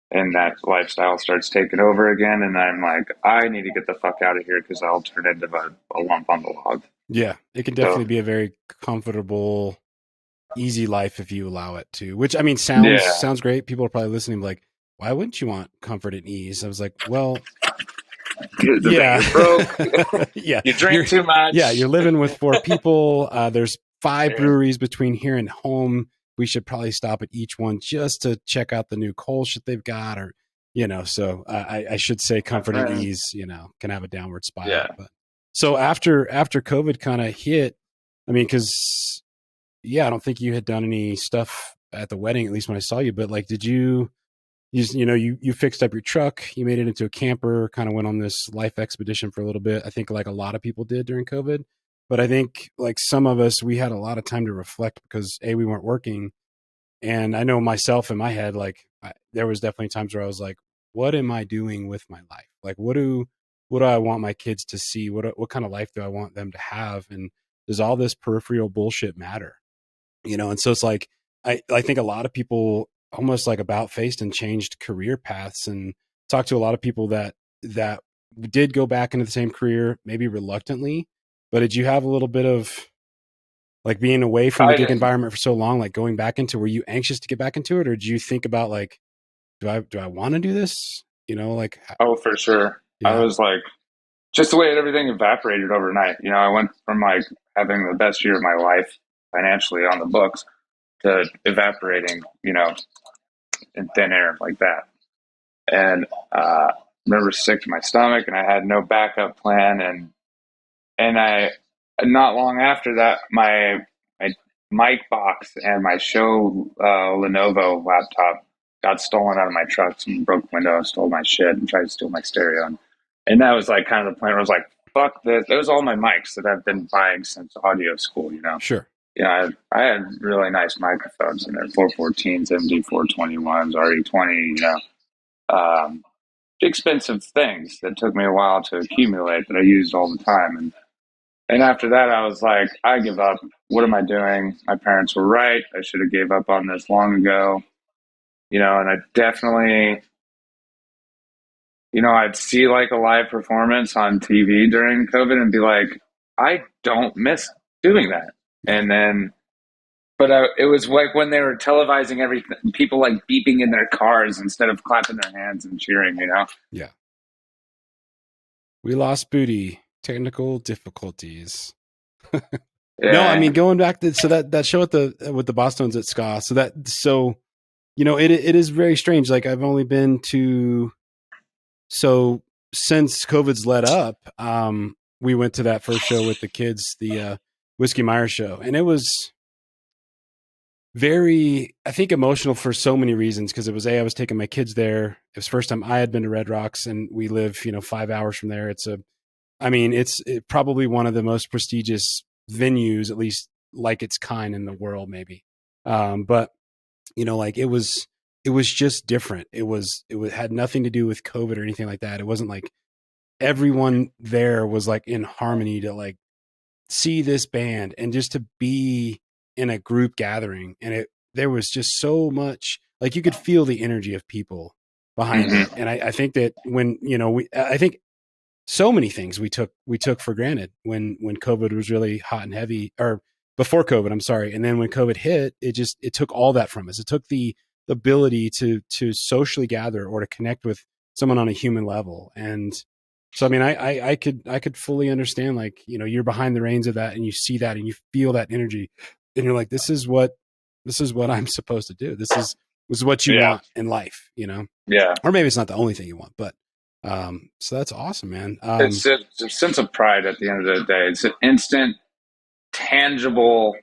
and that lifestyle starts taking over again. And I'm like, I need to get the fuck out of here because I'll turn into a lump on the log. Yeah. It can definitely be a very comfortable, easy life if you allow it to, which I mean, sounds great. People are probably listening like, why wouldn't you want comfort and ease? I was like, well, you're broke. Yeah. You drink too much. Yeah. You're living with 4 people. There's 5 breweries between here and home. We should probably stop at each one just to check out the new coal shit they've got, or, so I should say comfort and ease, can have a downward spiral. Yeah. But so after COVID kind of hit, I mean, cause I don't think you had done any stuff at the wedding, at least when I saw you, but like, did you fixed up your truck, you made it into a camper, kind of went on this life expedition for a little bit. I think like a lot of people did during COVID. But I think like some of us, we had a lot of time to reflect because we weren't working. And I know myself in my head, like there was definitely times where I was like, what am I doing with my life? Like, what do I want my kids to see? What kind of life do I want them to have? And does all this peripheral bullshit matter? And so it's like, I think a lot of people almost like about faced and changed career paths, and talked to a lot of people that did go back into the same career, maybe reluctantly. But did you have a little bit of like being away from the gig environment for so long, like going back into, were you anxious to get back into it? Or did you think about like, do I want to do this? Like, oh, for sure. Yeah. I was like, just the way everything evaporated overnight. I went from like having the best year of my life financially on the books to evaporating, in thin air like that. And I remember sick to my stomach and I had no backup plan. And I, not long after that, my mic box and my show Lenovo laptop got stolen out of my truck. Someone broke the window, stole my shit, and tried to steal my stereo. And that was like kind of the point where I was like, fuck this. Those are all my mics that I've been buying since audio school, Sure. I had really nice microphones in there, 414s, MD421s, RE20, expensive things that took me a while to accumulate that I used all the time. And after that, I was like, I give up. What am I doing? My parents were right. I should have gave up on this long ago. And I definitely, I'd see like a live performance on TV during COVID and be like, I don't miss doing that. And then, but it was like when they were televising everything, people like beeping in their cars instead of clapping their hands and cheering, Yeah. We lost Booty. Technical difficulties. Yeah. No, I mean, going back to that show with the Boston's at Ska. It is very strange. Like, I've only been to, since COVID's let up, we went to that first show with the kids, the Whiskey Myers show, and it was very, I think, emotional for so many reasons, because I was taking my kids there. It was the first time I had been to Red Rocks, and we live 5 hours from there. It's probably one of the most prestigious venues, at least like its kind in the world, maybe. But like it was just different. It had nothing to do with COVID or anything like that. It wasn't like everyone there was like in harmony to like see this band and just to be in a group gathering. And there was just so much, like, you could feel the energy of people behind it. And I think that when, I think so many things we took for granted when COVID was really hot and heavy, or before COVID, I'm sorry. And then when COVID hit, it took all that from us. It took the ability to socially gather or to connect with someone on a human level. And so, I mean, I could fully understand, like, you're behind the reins of that and you see that and you feel that energy and you're like, this is what I'm supposed to do. This is what you want in life, Yeah. Or maybe it's not the only thing you want, but so that's awesome, man. It's a sense of pride at the end of the day. It's an instant, tangible,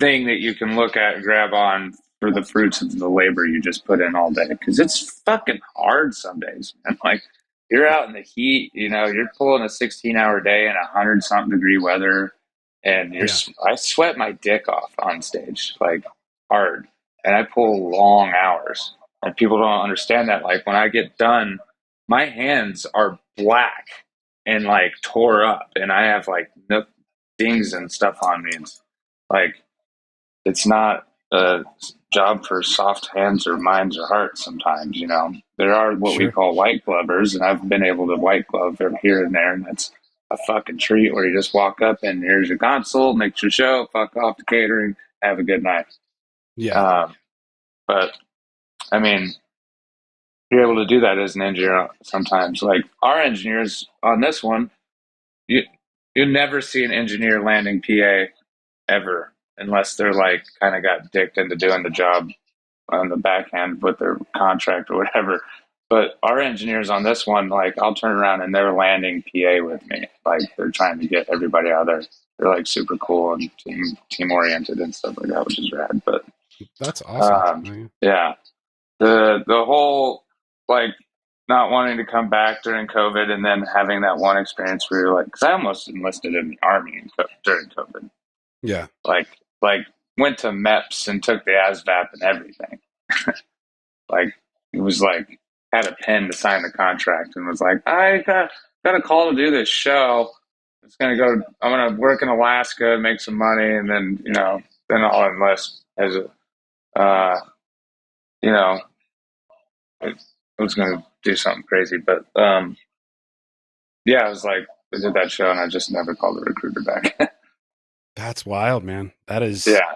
thing that you can look at, grab on for the fruits of the labor you just put in all day. Because it's fucking hard some days, man. Like, you're out in the heat, you're pulling a 16-hour day in 100-something degree weather, and I sweat my dick off on stage, like, hard. And I pull long hours. And people don't understand that. Like, when I get done, my hands are black and like tore up, and I have like dings and stuff on me. And like, it's not a job for soft hands or minds or hearts sometimes, There are what we call white glovers, and I've been able to white glove here and there, and that's a fucking treat, where you just walk up and here's your console, make your show, fuck off the catering, have a good night. Yeah. But I mean, you're able to do that as an engineer sometimes. Like, our engineers on this one, you never see an engineer landing PA ever, unless they're like kind of got dicked into doing the job on the backhand with their contract or whatever. But our engineers on this one, like, I'll turn around and they're landing PA with me. Like, they're trying to get everybody out there. They're like super cool and team oriented and stuff like that, which is rad. But that's awesome. Yeah. The whole, like, not wanting to come back during COVID, and then having that one experience where you're like, because I almost enlisted in the Army during COVID. Yeah. Like went to MEPS and took the ASVAB and everything. Like, it was like, had a pen to sign the contract and was like, I got a call to do this show. I'm going to work in Alaska, make some money, and then, then I'll enlist as I was going to do something crazy. But, yeah, I was like, I did that show and I just never called the recruiter back. That's wild, man. That is, yeah.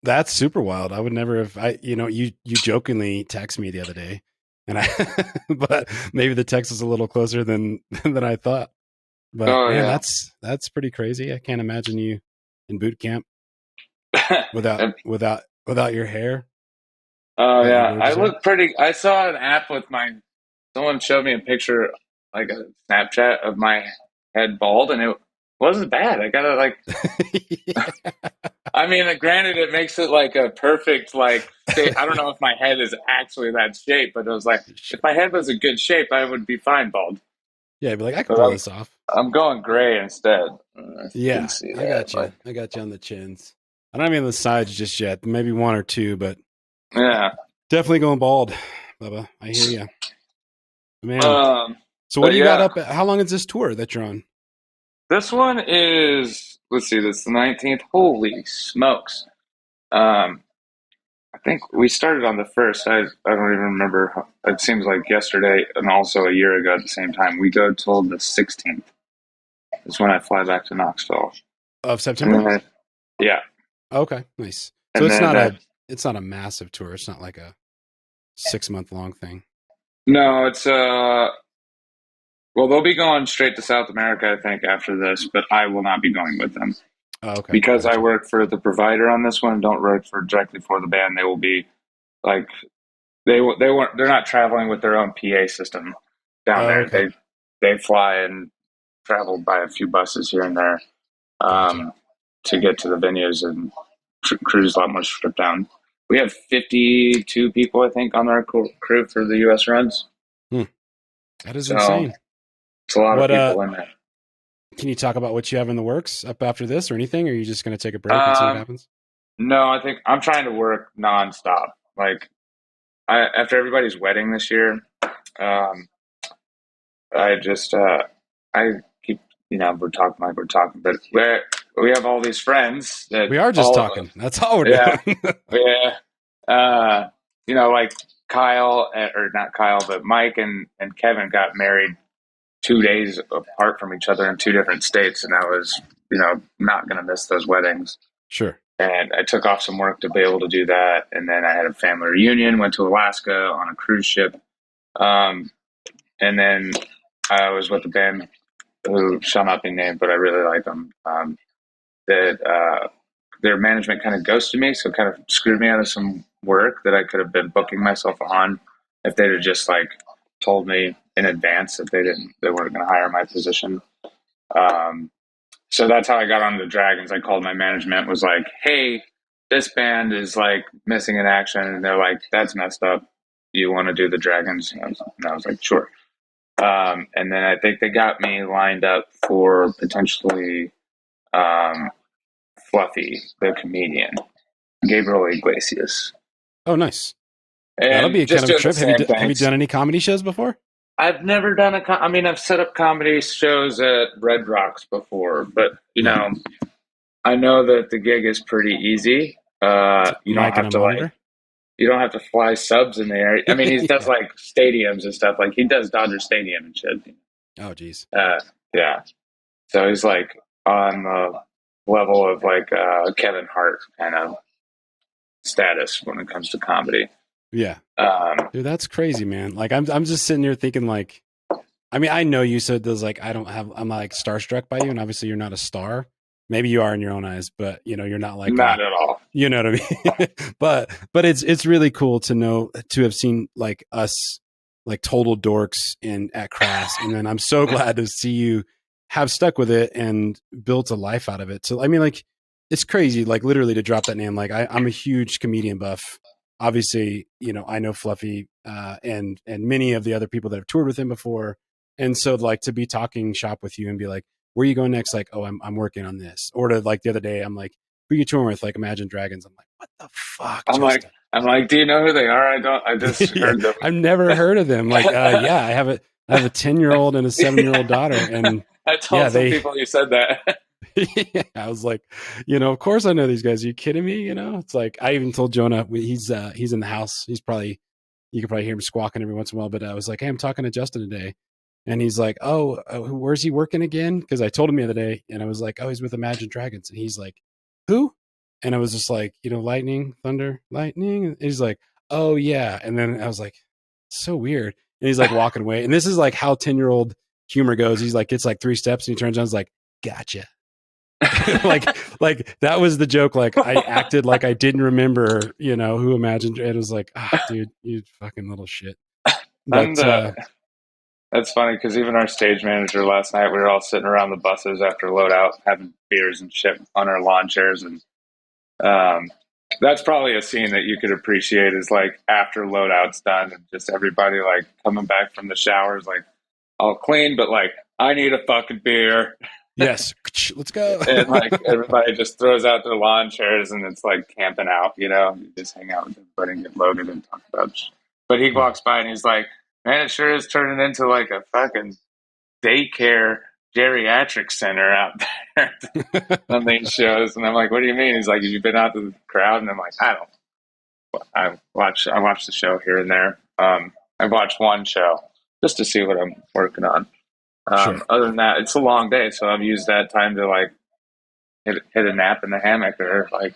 That's super wild. I would never have, you jokingly text me the other day, and but maybe the text is a little closer than I thought. But man, that's pretty crazy. I can't imagine you in boot camp without your hair. Oh yeah, I look pretty. I saw an app with someone showed me a picture, like a Snapchat of my head bald, and it wasn't bad. I gotta like. I mean, granted, it makes it like a perfect, like, I don't know if my head is actually that shape, but it was like, if my head was a good shape, I would be fine bald. Yeah, I'd be like, I can pull this off. I'm going gray instead. Yeah, I got you. I got you on the chins. I don't have any on the sides just yet. Maybe one or two, but Yeah. Definitely going bald, Bubba. I hear you, man. So what but do you got yeah, up? How long is this tour that you're on? this one is, let's see, this is the 19th. Holy smokes. Um, I think we started on the first. I don't even remember. It seems like yesterday and also a year ago at the same time. We go till the 16th. Is when I fly back to Knoxville. Of And September? then yeah. Okay, nice. So And then it's not a massive tour. It's not like a 6 month long thing. no, it's well, they'll be going straight to South America, I think, after this, but I will not be going with them Oh, okay, because I gotcha. work for the provider on this one. Don't work for directly for the band. They will be like they're not traveling with their own PA system down Oh, there. okay, They fly and travel by a few buses here and there gotcha. um, to get to the venues and cruise a lot more stripped down. We have 52 people, I think, on our crew for the U.S. runs. Hmm. That is So insane. it's a lot of What people in there. can you talk about what you have in the works up after this or anything? Or are you just going to take a break and see what Um, happens? no, I think I'm trying to work nonstop. Like after everybody's wedding this year, um, I just I keep we're talking, but we have all these friends that We are just all of us, talking. That's all we're yeah, doing. yeah, like Kyle or not Kyle, but Mike and Kevin got married 2 days apart from each other in two different states, and I was not going to miss those weddings. Sure. And I took off some work to be able to do that. And then I had a family reunion, went to Alaska on a cruise ship. And then I was with a band who shall not be named, but I really like them. That their management kind of ghosted me, so kind of screwed me out of some work that I could have been booking myself on if they'd have just like told me in advance that they weren't going to hire my position. Um, So that's how I got onto the Dragons. I called my management, was like, "Hey, this band is like missing in action," and they're like, "That's messed up. You want to do the Dragons?" And I was like, "Sure." And then I think they got me lined up for potentially um, Fluffy, the comedian, Gabriel Iglesias, Oh, nice. That'll be and a kind just of a doing the trip. same Have you things. done any comedy shows before? I've never done I mean, I've set up comedy shows at Red Rocks before, but Yeah. I know that the gig is pretty easy. You don't Mic and have a to monitor? fly subs in the air. I mean, he does Yeah. like stadiums and stuff. Like he does Dodger Stadium and shit. Oh, geez. Yeah. So he's like on the level of like Kevin Hart kind of status when it comes to comedy. Yeah. Um, Dude, that's crazy, man. Like I'm just sitting here thinking like, I mean, I know you said there's like, I'm like starstruck by you, and obviously you're not a star. Maybe you are in your own eyes, but you're not like Not at all. you know what I mean? but it's really cool to know, to have seen like us, like total dorks at Crass. And then I'm so glad to see you have stuck with it and built a life out of it. So, I mean, like, it's crazy, like literally to drop that name. Like I'm a huge comedian buff. Obviously, I know Fluffy, and many of the other people that have toured with him before. And so like to be talking shop with you and be like, where are you going next? Like, oh, I'm working on this. Or to like the other day, I'm like, who you touring with? Like Imagine Dragons. I'm like, what the fuck, I'm like, Justin? do you know who they are? I don't. I just Yeah, heard them. I've never heard of them. Like, yeah, I have a 10-year-old and a 7-year-old daughter, and I yeah, told some people you said that. yeah, I was like, of course I know these guys. Are you kidding me? It's like I even told Jonah he's in the house. You could probably hear him squawking every once in a while. But I was like, hey, I'm talking to Justin today, and he's like, oh, where's he working again? Because I told him the other day, and I was like, oh, he's with Imagine Dragons, and he's like, who? And I was just like, lightning, thunder, lightning. And he's like, oh yeah. And then I was like, so weird. And he's like walking away. And this is like how 10-year-old humor goes. He's like, it's like 3 steps, and he turns around, and is like, gotcha. like that was the joke. Like I acted like I didn't remember, who imagined. It was like, dude, you fucking little shit. But That's funny because even our stage manager last night, we were all sitting around the buses after loadout, having beers and shit on our lawn chairs, and um, that's probably a scene that you could appreciate is like after loadout's done and just everybody like coming back from the showers, like all clean, but like I need a fucking beer. Yes. Let's go. And like everybody just throws out their lawn chairs and it's like camping out, you know, you just hang out with everybody and get loaded and talk about shit. But he walks by and he's like, man, it sure is turning into like a fucking daycare geriatric center out there on these shows. And I'm like, what do you mean? He's like, have you been out to the crowd? And I'm like, I watch the show here and there. I watched one show just to see what I'm working on. Sure. Other than that, it's a long day, so I've used that time to like hit a nap in the hammock or like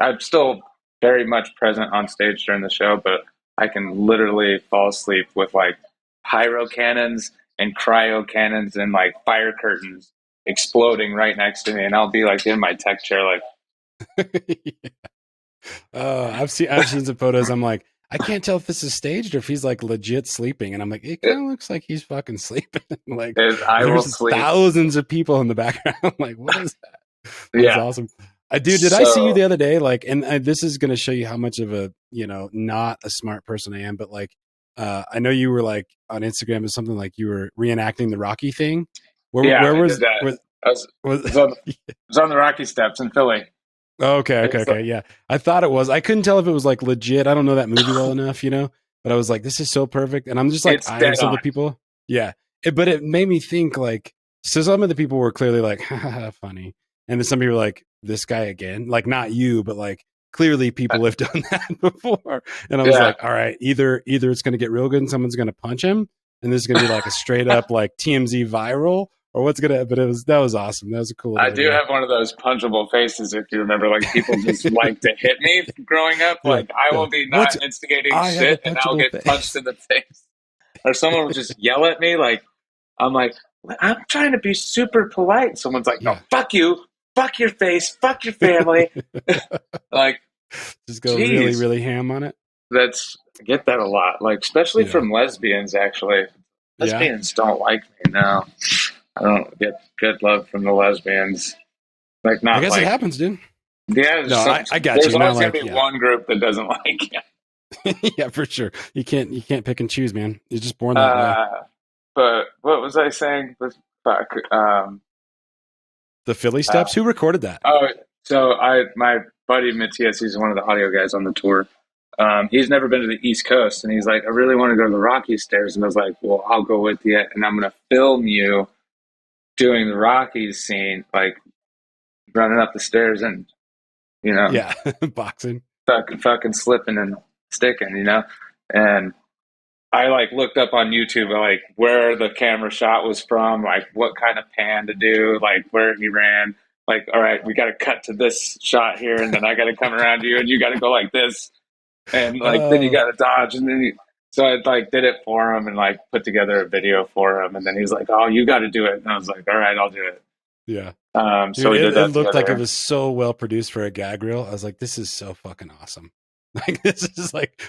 I'm still very much present on stage during the show, but I can literally fall asleep with like pyro cannons and cryo cannons and like fire curtains exploding right next to me, and I'll be like in my tech chair like I've seen some photos. I'm like, I can't tell if this is staged or if he's like legit sleeping. And I'm like, it kind of looks like he's fucking sleeping. Like I will there's sleep. thousands of people in the background. I'm like, what is that? That's Yeah. awesome. Dude, did I see you the other day? Like, and this is going to show you how much of a, not a smart person I am, but like, I know you were like on Instagram or something like you were reenacting the Rocky thing. Where was that? I was on the Rocky Steps in Philly. Okay. Yeah. I thought it was. I couldn't tell if it was like legit. I don't know that movie well enough, but I was like, this is so perfect. And I'm just like eyeing some of the people. Yeah. But it made me think like, so some of the people were clearly like, haha, funny. And then some people were like, this guy again, like not you, but like clearly people have done that before. And I was like, all right, either it's going to get real good and someone's going to punch him. And this is going to be like a straight up like TMZ viral. Or what's gonna? But that was awesome. That was a cool. I do have one of those punchable faces. If you remember, like people just like to hit me growing up. Like I will be not instigating shit, and I'll get punched in the face. Or someone will just yell at me. Like I'm like, I'm trying to be super polite. Someone's like, no, fuck you, fuck your face, fuck your family. Like just go really, really ham on it. I get that a lot. Like especially from lesbians. Actually, lesbians don't like me now. I don't get good love from the lesbians. Like not. I guess like, it happens, dude. Yeah, no, I got there's you. There's always gonna be one group that doesn't like you. Yeah, for sure. You can't pick and choose, man. You're just born that way. But what was I saying? Fuck. The Philly Steps. Who recorded that? Oh, so my buddy Matthias, he's one of the audio guys on the tour. He's never been to the East Coast, and he's like, I really want to go to the Rocky Stairs, and I was like, well, I'll go with you, and I'm gonna film you doing the Rockies scene, like running up the stairs and, boxing, fucking slipping and sticking, and I like looked up on YouTube, like where the camera shot was from, like what kind of pan to do, like where he ran, like, all right, we got to cut to this shot here. And then I got to come around you and you got to go like this. And like, then you got to dodge. And then so I like did it for him and like put together a video for him. And then he's like, oh, you got to do it. And I was like, all right, I'll do it. Yeah. So we did that. It looked like it was so well produced for a gag reel. I was like, this is so fucking awesome. Like, this is like,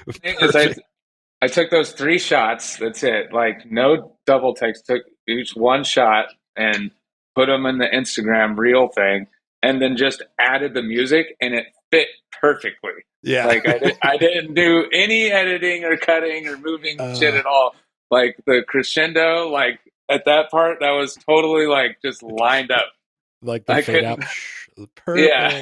I took those 3 shots. That's it. Like no double takes. Took each one shot and put them in the Instagram reel thing, and then just added the music, and it fit perfectly. Yeah. Like I didn't do any editing or cutting or moving shit at all. Like the crescendo, like at that part, that was totally like just lined up. Like the fade out. Perfect. Yeah.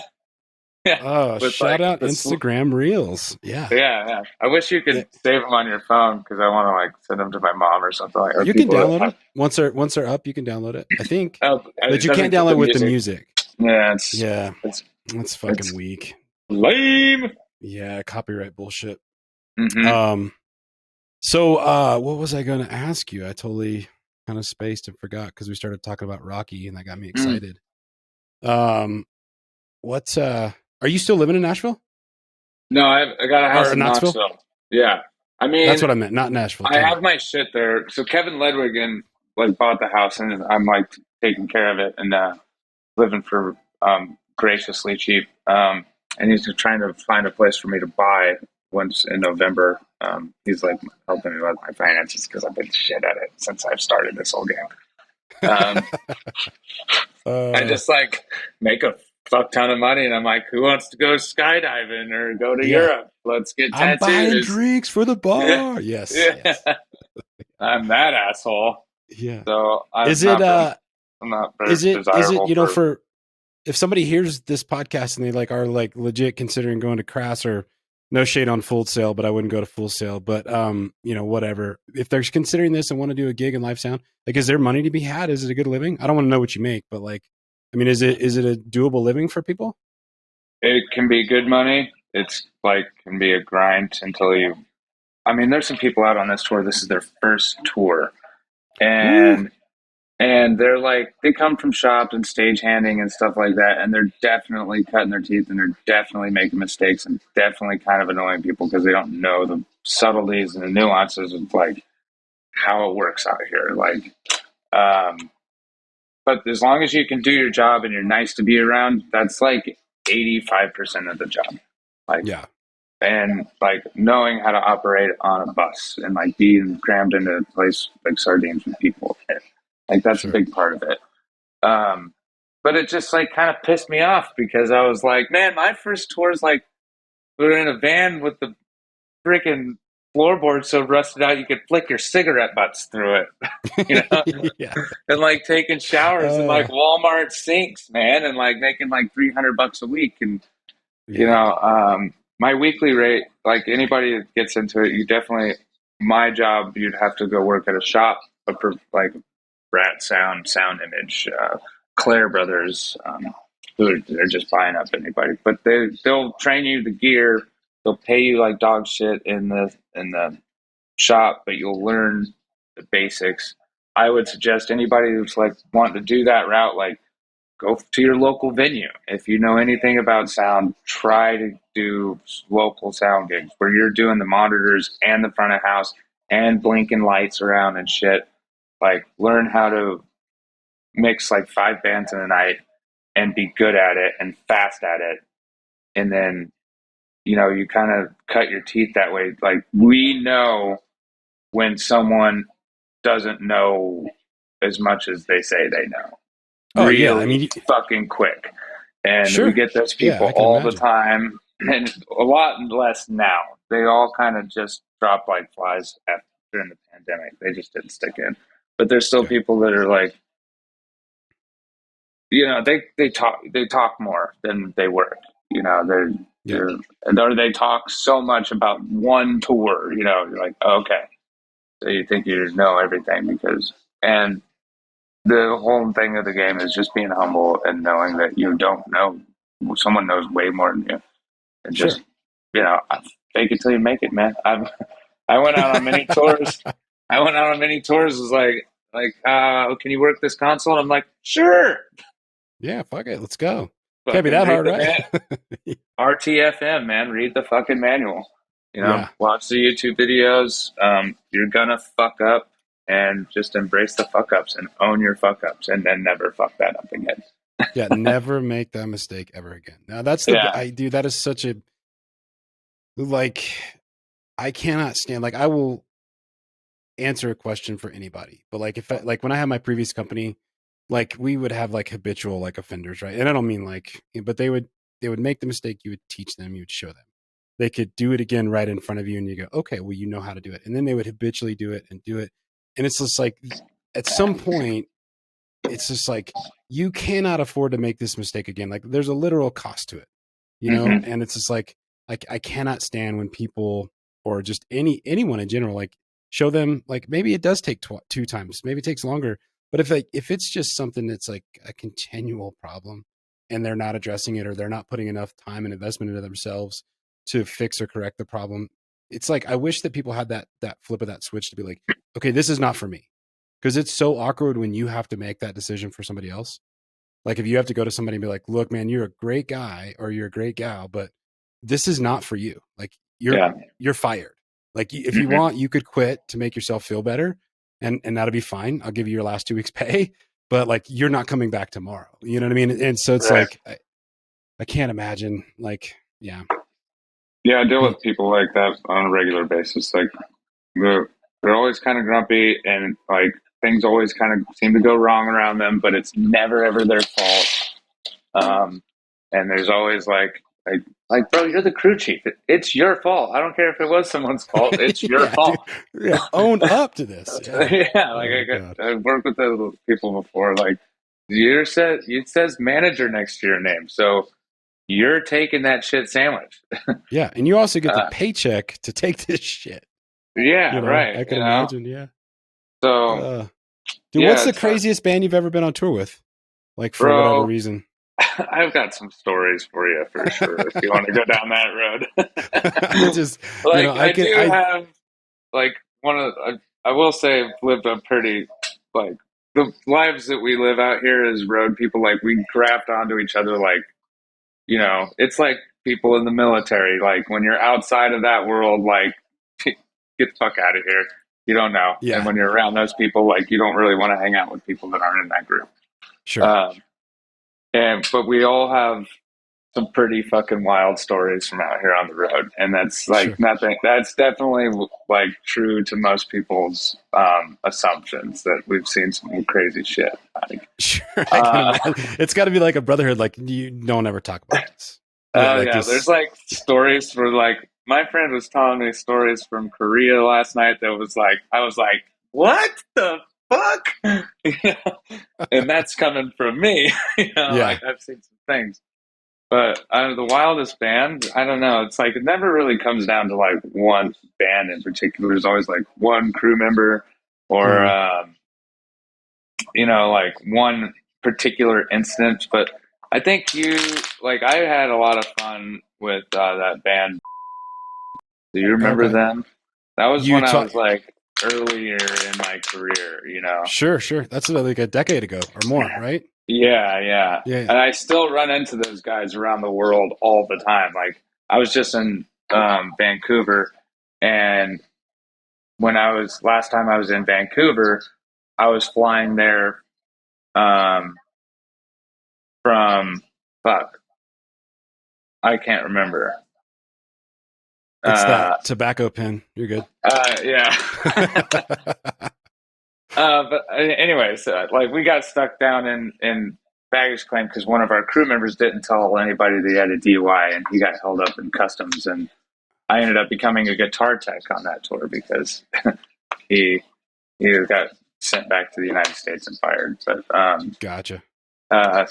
Yeah. Oh, shout out Instagram Reels. Yeah. Yeah. I wish you could save them on your phone because I want to like send them to my mom or something. Or you can download them once they're up. You can download it. I think, but you can't download with the music. Yeah, that's fucking weak. Lame. Yeah, copyright bullshit. Mm-hmm. So what was I going to ask you? I totally kind of spaced and forgot because we started talking about Rocky and that got me excited. What's are you still living in Nashville? No, I got a house in Knoxville. Yeah. I mean, that's what I meant, not Nashville. I have my shit there. So Kevin Ledwig like bought the house and I'm like taking care of it and living for graciously cheap. And he's trying to find a place for me to buy once in November. He's like helping me with my finances because I've been shit at it since I've started this whole game. I just like make a fuck ton of money and I'm like, who wants to go skydiving or go to Europe? Let's get tattoos. I'm buying drinks for the bar. Yes. I'm that asshole. Yeah. So is it not very is it desirable for if somebody hears this podcast and they like are like legit considering going to Crass, or no shade on Full Sail, but I wouldn't go to Full Sail, but whatever. If they're considering this and want to do a gig in live sound, like, is there money to be had? Is it a good living? I don't want to know what you make, but like, I mean, is it a doable living for people? It can be good money. It's like can be a grind until you. I mean, there's some people out on this tour. This is their first tour, and they're like they come from shops and stagehanding and stuff like that, and they're definitely cutting their teeth and they're definitely making mistakes and definitely kind of annoying people because they don't know the subtleties and the nuances of like how it works out here. Like, but as long as you can do your job and you're nice to be around, that's like 85% of the job. Like, Yeah. And like knowing how to operate on a bus and like being crammed into a place like sardines with people. Like that's Sure. a big part of it. But it just like kind of pissed me off because I was like, man, my first tour is like we were in a van with the freaking floorboard so rusted out you could flick your cigarette butts through it, you know, Yeah. and like taking showers in like Walmart sinks, man, and like making like $300 a week, and you know, my weekly rate, like anybody that gets into it, you definitely, my job, you'd have to go work at a shop, like Brat Sound Image, Claire Brothers, they're just buying up anybody, but they'll train you the gear, they'll pay you like dog shit in the shop, but you'll learn the basics. I would suggest anybody who's like wanting to do that route, like go to your local venue. If you know anything about sound, try to do local sound gigs where you're doing the monitors and the front of house and blinking lights around and shit. Like learn how to mix like 5 bands in a night and be good at it and fast at it. And then, you know, you kind of cut your teeth that way. Like we know when someone doesn't know as much as they say they know. Oh really yeah, I mean, fucking quick. And sure. we get those people I can all imagine. the time, and a lot less now. They all kind of just dropped like flies during the pandemic. They just didn't stick in. But there's still people that are like, you know, they talk more than they work. You know, or they talk so much about one tour. You know, you're like, oh, okay, so you think you just know everything and the whole thing of the game is just being humble and knowing that you don't know. Someone knows way more than you. And just, you know, fake it till you make it, man. I went out on many tours. I went out on many tours. It was like, can you work this console? And I'm like, sure. Yeah, fuck it. Let's go. Fucking Can't be that hard, right? RTFM, man. Read the fucking manual. You know, watch the YouTube videos. You're gonna fuck up. And just embrace the fuck ups and own your fuck ups and then never fuck that up again. Yeah, never make that mistake ever again. Now that's that is such a, like, I cannot stand, like, I will answer a question for anybody, but like like when I had my previous company, like we would have like habitual like offenders, right? And I don't mean like, but they would make the mistake, you would teach them, you would show them. They could do it again right in front of you and you go, okay, well, you know how to do it. And then they would habitually do it and do it. And it's just like, at some point, it's just like, you cannot afford to make this mistake again. Like there's a literal cost to it, you know? And it's just like I cannot stand when people, or just anyone in general, like show them, like maybe it does take 2 times, maybe it takes longer. But if it's just something that's like a continual problem and they're not addressing it, or they're not putting enough time and investment into themselves to fix or correct the problem, it's like, I wish that people had that flip of that switch to be like, okay, this is not for me. Because it's so awkward when you have to make that decision for somebody else. Like if you have to go to somebody and be like, look, man, you're a great guy or you're a great gal, but this is not for you. Like you're fired. Like if you want, you could quit to make yourself feel better, and that'll be fine. I'll give you your last 2 weeks pay, but like, you're not coming back tomorrow. You know what I mean? And so it's like, I can't imagine, like, yeah. Yeah, I deal with people like that on a regular basis. Like they're always kind of grumpy, and like things always kind of seem to go wrong around them, but it's never ever their fault. And there's always like, bro, you're the crew chief. It's your fault. I don't care if it was someone's fault. It's your fault. Dude, yeah, own up to this. Yeah, like I've worked with those people before. Like it says manager next to your name, so you're taking that shit sandwich. Yeah, and you also get the Uh, paycheck to take this shit. yeah, You know, right. I You could know, imagine. Yeah. so Dude, what's yeah, the craziest band you've ever been on tour with? Like for whatever bro. reason. I've got some stories for you for sure if you want to go down that I road. just, Like I I can, do have like one of I will say I've lived a pretty like the lives that we live out here as road people. Like we graft onto each other. Like it's like people in the military. Like when you're outside of that world, like get the fuck out of here. You don't know. And yeah, when you're around those people, like you don't really want to hang out with people that aren't in that group. sure, Um, but we all have some pretty fucking wild stories from out here on the road, and that's like sure, nothing. That's definitely like true to most people's assumptions that we've seen some crazy shit. Like, sure. I can uh, imagine. It's got to be like a brotherhood. Like you don't ever talk about this. oh Like yeah, there's this. like stories for like my friend was telling me stories from Korea last night that was like I was like, what the fuck? You know? And that's coming from me. Yeah, Like I've seen some things. But the wildest band, I don't know. It's like it never really comes down to like one band in particular. There's always like one crew member or, hmm like one particular instance. But I think I had a lot of fun with that band. Do you remember okay. them? That was You when I talk. was like earlier in my career. Sure, sure. That's like a decade ago or more, right? Yeah, yeah. Yeah, yeah. And I still run into those guys around the world all the time. Like I was just in Vancouver, and when I was last time I was in Vancouver, I was flying there um, from fuck, I can't remember. It's Uh, that tobacco pen. You're good. yeah. But anyways, like we got stuck down in baggage claim because one of our crew members didn't tell anybody that he had a DUI, and he got held up in customs. And I ended up becoming a guitar tech on that tour because he he got sent back to the United States and fired. But Gotcha.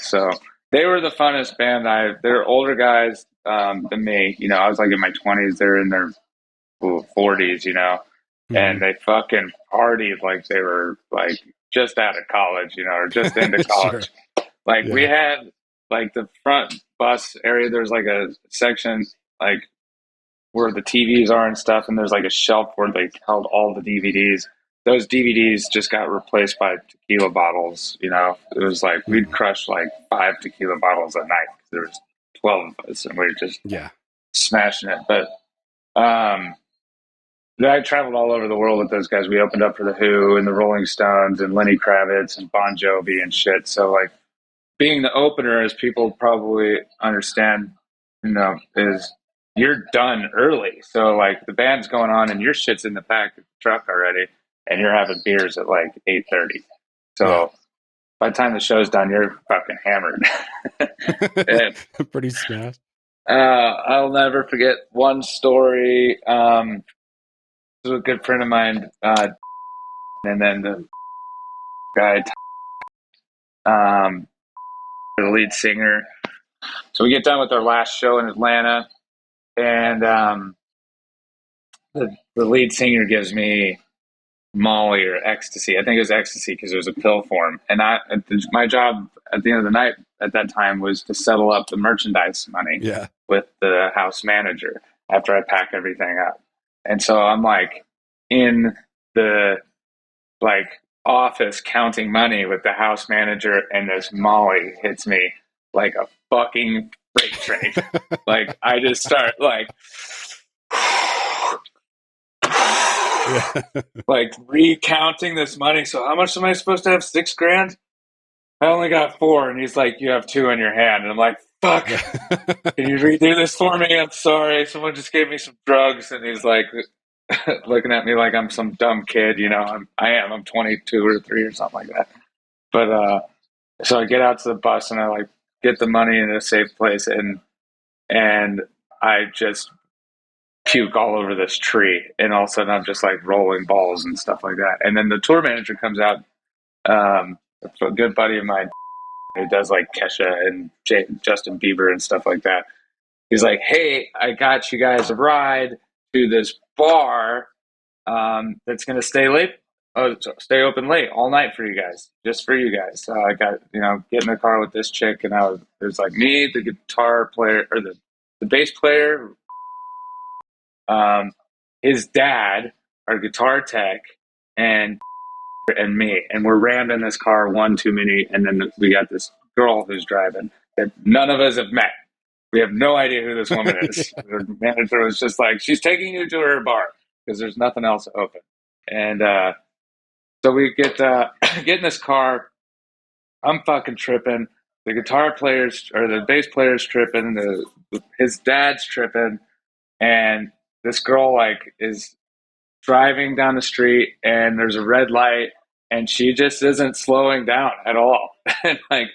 so they were the funnest band. They're older guys than me. I was like in my 20s. They're in their 40s. hmm And they fucking partied like they were like just out of college, or just into Sure. college. Like we Yeah. had like the front bus area. There's like a section like where the TVs are and stuff, and there's like a shelf where they held all the DVDs. Those DVDs just got replaced by tequila bottles. It was like we'd Mhm. crush like 5 tequila bottles a night. There was 12 of us, and we were just Yeah. smashing it. But um, I traveled all over the world with those guys. We opened up for the Who and the Rolling Stones and Lenny Kravitz and Bon Jovi and shit. So like being the opener, as people probably understand, is you're done early. So like the band's going on and your shit's in the back of the truck already, and you're having beers at like 8:30. Yeah. So by the time the show's done, you're fucking hammered. And Pretty smashed. I'll never forget one story. This was a good friend of mine, and then the guy, um, the lead singer. So we get done with our last show in Atlanta, and the lead singer gives me Molly or ecstasy. I think it was ecstasy because it was a pill form. And my job at the end of the night at that time was to settle up the merchandise money Yeah. with the house manager after I pack everything up. And so I'm like in the like office counting money with the house manager, and this Molly hits me like a fucking freight train. Like I just start like Yeah. like recounting this money. So how much am I supposed to have? 6 grand? I only got 4. And he's like, you have 2 in your hand. And I'm like, fuck, can you redo this for me? I'm sorry. Someone just gave me some drugs. And he's like looking at me like I'm some dumb kid. I'm 22 or 3 or something like that. But so I get out to the bus and I like get the money in a safe place, and I just puke all over this tree, and all of a sudden I'm just like rolling balls and stuff like that. And then the tour manager comes out, a good buddy of mine. who does like Kesha and Justin Bieber and stuff like that. He's like, hey, I got you guys a ride to this bar that's going to stay open late all night for you guys, just for you guys. So I got, get in the car with this chick, and there's like me, the guitar player, or the bass player, his dad, our guitar tech, and me, and we're rammed in this car one too many, and then we got this girl who's driving that none of us have met. We have no idea who this woman is. The manager was just like, she's taking you to her bar because there's nothing else open. And so we get in this car. I'm fucking tripping. The guitar player's, or the bass player's tripping. His dad's tripping, and this girl like is driving down the street, and there's a red light, and she just isn't slowing down at all. And like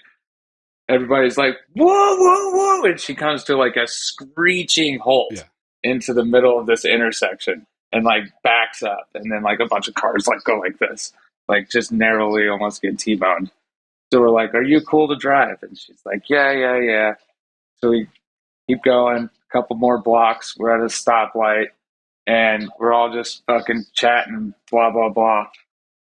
everybody's like, whoa, whoa, whoa, and she comes to like a screeching halt into the middle of this intersection and like backs up, and then like a bunch of cars like go like this, like just narrowly almost get T-boned. So we're like, are you cool to drive? And she's like, yeah. So we keep going, a couple more blocks, we're at a stoplight, and we're all just fucking chatting, blah, blah, blah.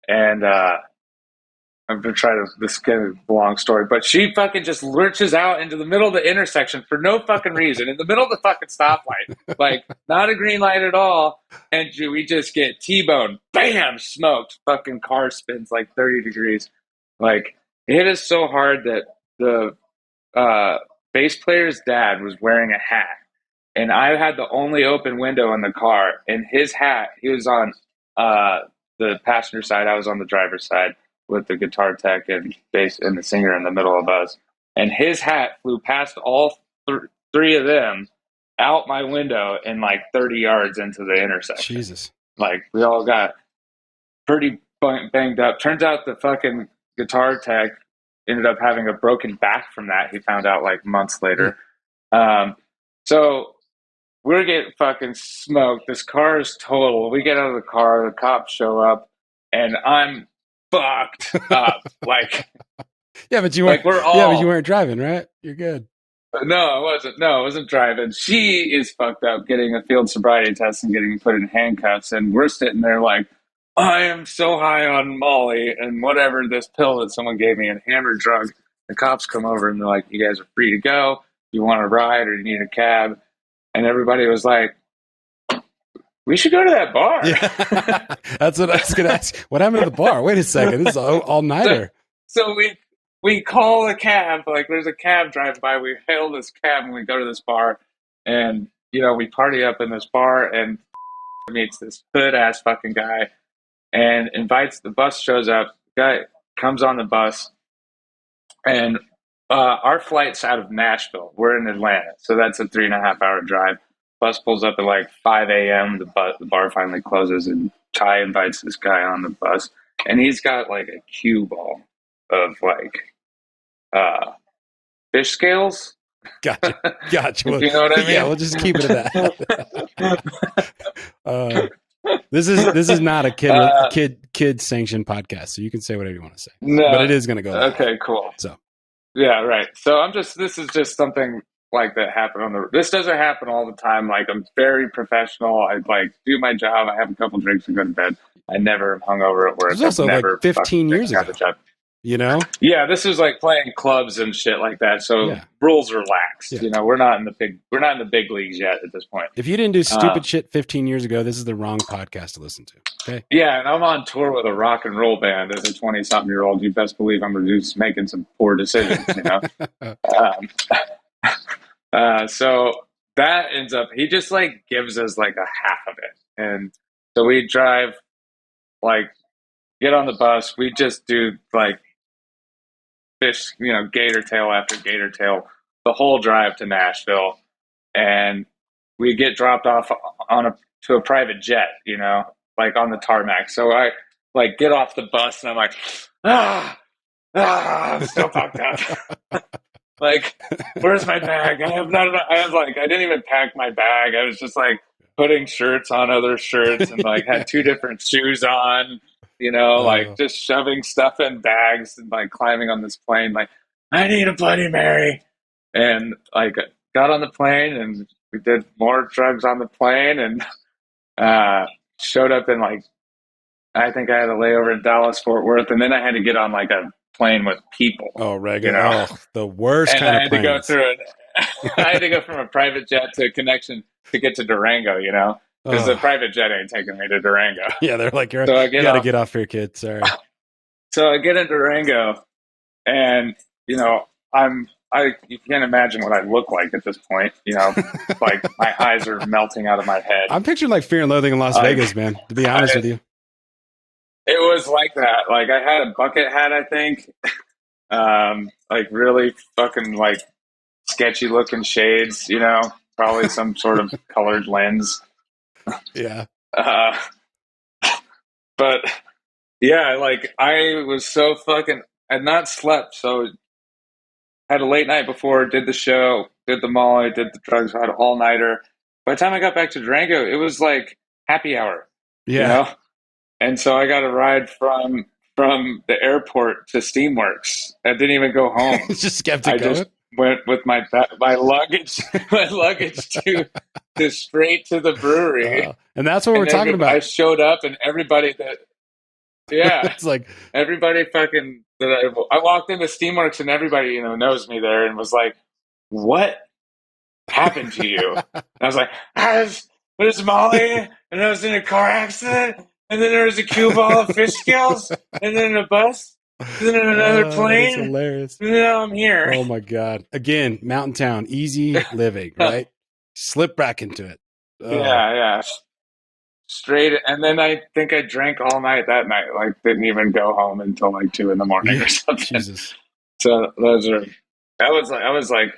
And I'm going to try to, this is kind of a long story, but she fucking just lurches out into the middle of the intersection for no fucking reason, in the middle of the fucking stoplight. Like, not a green light at all. And we just get T-boned. Bam! Smoked. Fucking car spins like 30 degrees. Like, it hit us so hard that the bass player's dad was wearing a hat. And I had the only open window in the car, and his hat, he was on the passenger side, I was on the driver's side with the guitar tech and bass and the singer in the middle of us. And his hat flew past all three of them out my window and like 30 yards into the intersection. Jesus. Like, we all got pretty banged up. Turns out the fucking guitar tech ended up having a broken back from that. He found out like months later. So we're getting fucking smoked. This car is total. We get out of the car, the cops show up, and I'm fucked up. Like, yeah, but you weren't. Like, but you weren't driving, right? You're good. No, I wasn't. No, I wasn't driving. She is fucked up, getting a field sobriety test and getting put in handcuffs, and we're sitting there like, I am so high on Molly and whatever this pill that someone gave me, and hammer drug. The cops come over and they're like, you guys are free to go. You want a ride or you need a cab? And everybody was like, we should go to that bar. Yeah. That's what I was going to ask. What happened to the bar? Wait a second. This is all-nighter. So we call a cab. Like, there's a cab driving by. We hail this cab and we go to this bar. And, we party up in this bar, and meets this hood-ass fucking guy and invites, the bus shows up. The guy comes on the bus, and our flight's out of Nashville. We're in Atlanta, so that's a 3.5-hour drive. Bus pulls up at like 5 a.m. The bar finally closes, and Ty invites this guy on the bus, and he's got like a cue ball of like fish scales. Gotcha. You know what I mean? Yeah, we'll just keep it at that. This is not a kid sanctioned podcast, so you can say whatever you want to say. No, but it is going to go. Okay, cool. So, yeah, right. So this is just something like that happened this doesn't happen all the time. Like, I'm very professional. I like do my job. I have a couple drinks and go to bed. I never am hungover at work. It was also like 15 years ago. Yeah, this is like playing clubs and shit like that. So rules are lax. Yeah. We're not in the big leagues yet at this point. If you didn't do stupid shit 15 years ago, this is the wrong podcast to listen to. Okay. Yeah, and I'm on tour with a rock and roll band as a 20-something-year-old. You best believe I'm just making some poor decisions. So that ends up, he just like gives us like a half of it, and so we drive, like, get on the bus. We just do like fish, gator tail after gator tail, the whole drive to Nashville, and we get dropped off to a private jet, like on the tarmac. So I like get off the bus, and I'm like, I'm still fucked up. Like, where's my bag? I didn't even pack my bag. I was just like putting shirts on other shirts, and like had 2 different shoes on. Like just shoving stuff in bags and like climbing on this plane. Like, I need a Bloody Mary. And like got on the plane and we did more drugs on the plane and showed up in like, I think I had a layover in Dallas, Fort Worth. And then I had to get on like a plane with people, Oh, you regular. know, Oh, the worst and kind I of had to go planes. through it. I had to go from a private jet to a connection to get to Durango, you know, because the Oh, private jet ain't taking me to Durango. yeah. They're like, So I you get got to off. get off here, kid. Sorry. So I get in Durango, and you know, you can't imagine what I look like at this point. You know, like my eyes are melting out of my head. I'm picturing like Fear and Loathing in Las Vegas, Like man. To be honest I, with you. it was like that. Like I had a bucket hat, I think. Like really fucking like sketchy looking shades. You know, probably some sort of colored lens. Yeah. Uh, but yeah, like I was so fucking. I'd not slept, so had a late night before, did the show, did the molly, did the drugs, had an all nighter. By the time I got back to Durango, it was like happy hour, you Yeah. know? And so I got a ride from the airport to Steamworks. I didn't even go home. Just kept it I going. just went with my luggage my luggage to straight to the brewery. And that's what we're And talking I about. showed up and everybody that yeah, It's like, everybody fucking that I walked into Steamworks and everybody, you know, knows me there and was like, "What happened to you?" And I was like, there's Molly, and I was in a car accident, and then there was a cue ball of fish scales, and then a bus, and then another that is plane, hilarious. and now I'm here. Oh my God. Again, mountain town, easy living, right? Slip back into it. Oh, Yeah. Straight, and then I think I drank all night that night. Like, didn't even go home until like 2 in the morning yeah. or something. Jesus. So I was like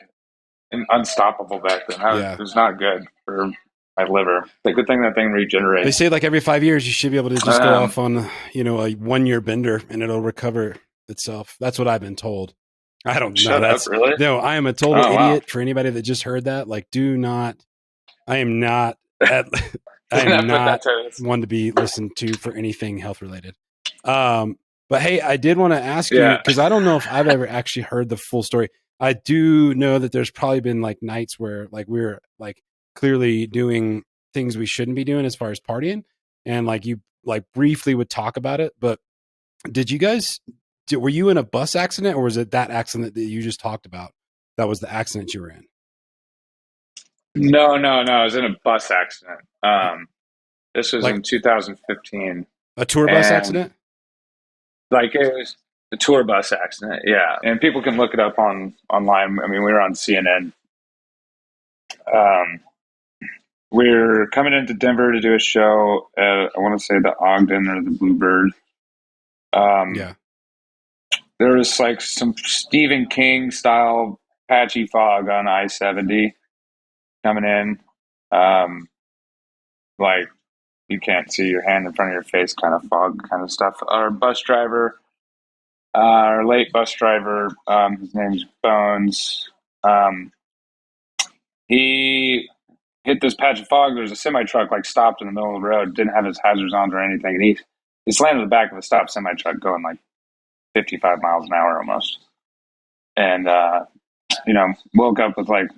unstoppable back then. It Yeah. was not good for my liver. The good thing that thing They regenerates. say like every 5 years, you should be able to just go Um, off on, a 1 year bender and it'll recover itself. That's what I've been told. I don't know. Shut up, really? No, I am a total Oh wow. idiot for anybody that just heard that. Like, I am not at, I Put am that not to one to be listened to for anything health related. But hey, I did want to ask you, Yeah. because I don't know if I've ever actually heard the full story. I do know that there's probably been like nights where like we were like clearly doing things we shouldn't be doing as far as partying. And like you like briefly would talk about it. But did you guys, were you in a bus accident or was it that accident that you just talked about? That was the accident you were in. No. I was in a bus accident. This was Like in 2015, a tour bus and accident? like it was a tour bus accident. Yeah, and people can look it up online. I mean, we were on CNN. Um, we are coming into Denver to do a show at, I want to say the Ogden or the Bluebird. Yeah. There was like some Stephen King style patchy fog on I-70 coming in. Like you can't see your hand in front of your face kind of fog kind of stuff. Our bus driver, our late bus driver, his name's Bones. He hit this patch of fog. There's a semi truck like stopped in the middle of the road, didn't have his hazards on or anything, and he slammed in the back of a stopped semi truck going like 55 miles an hour almost. And woke up with like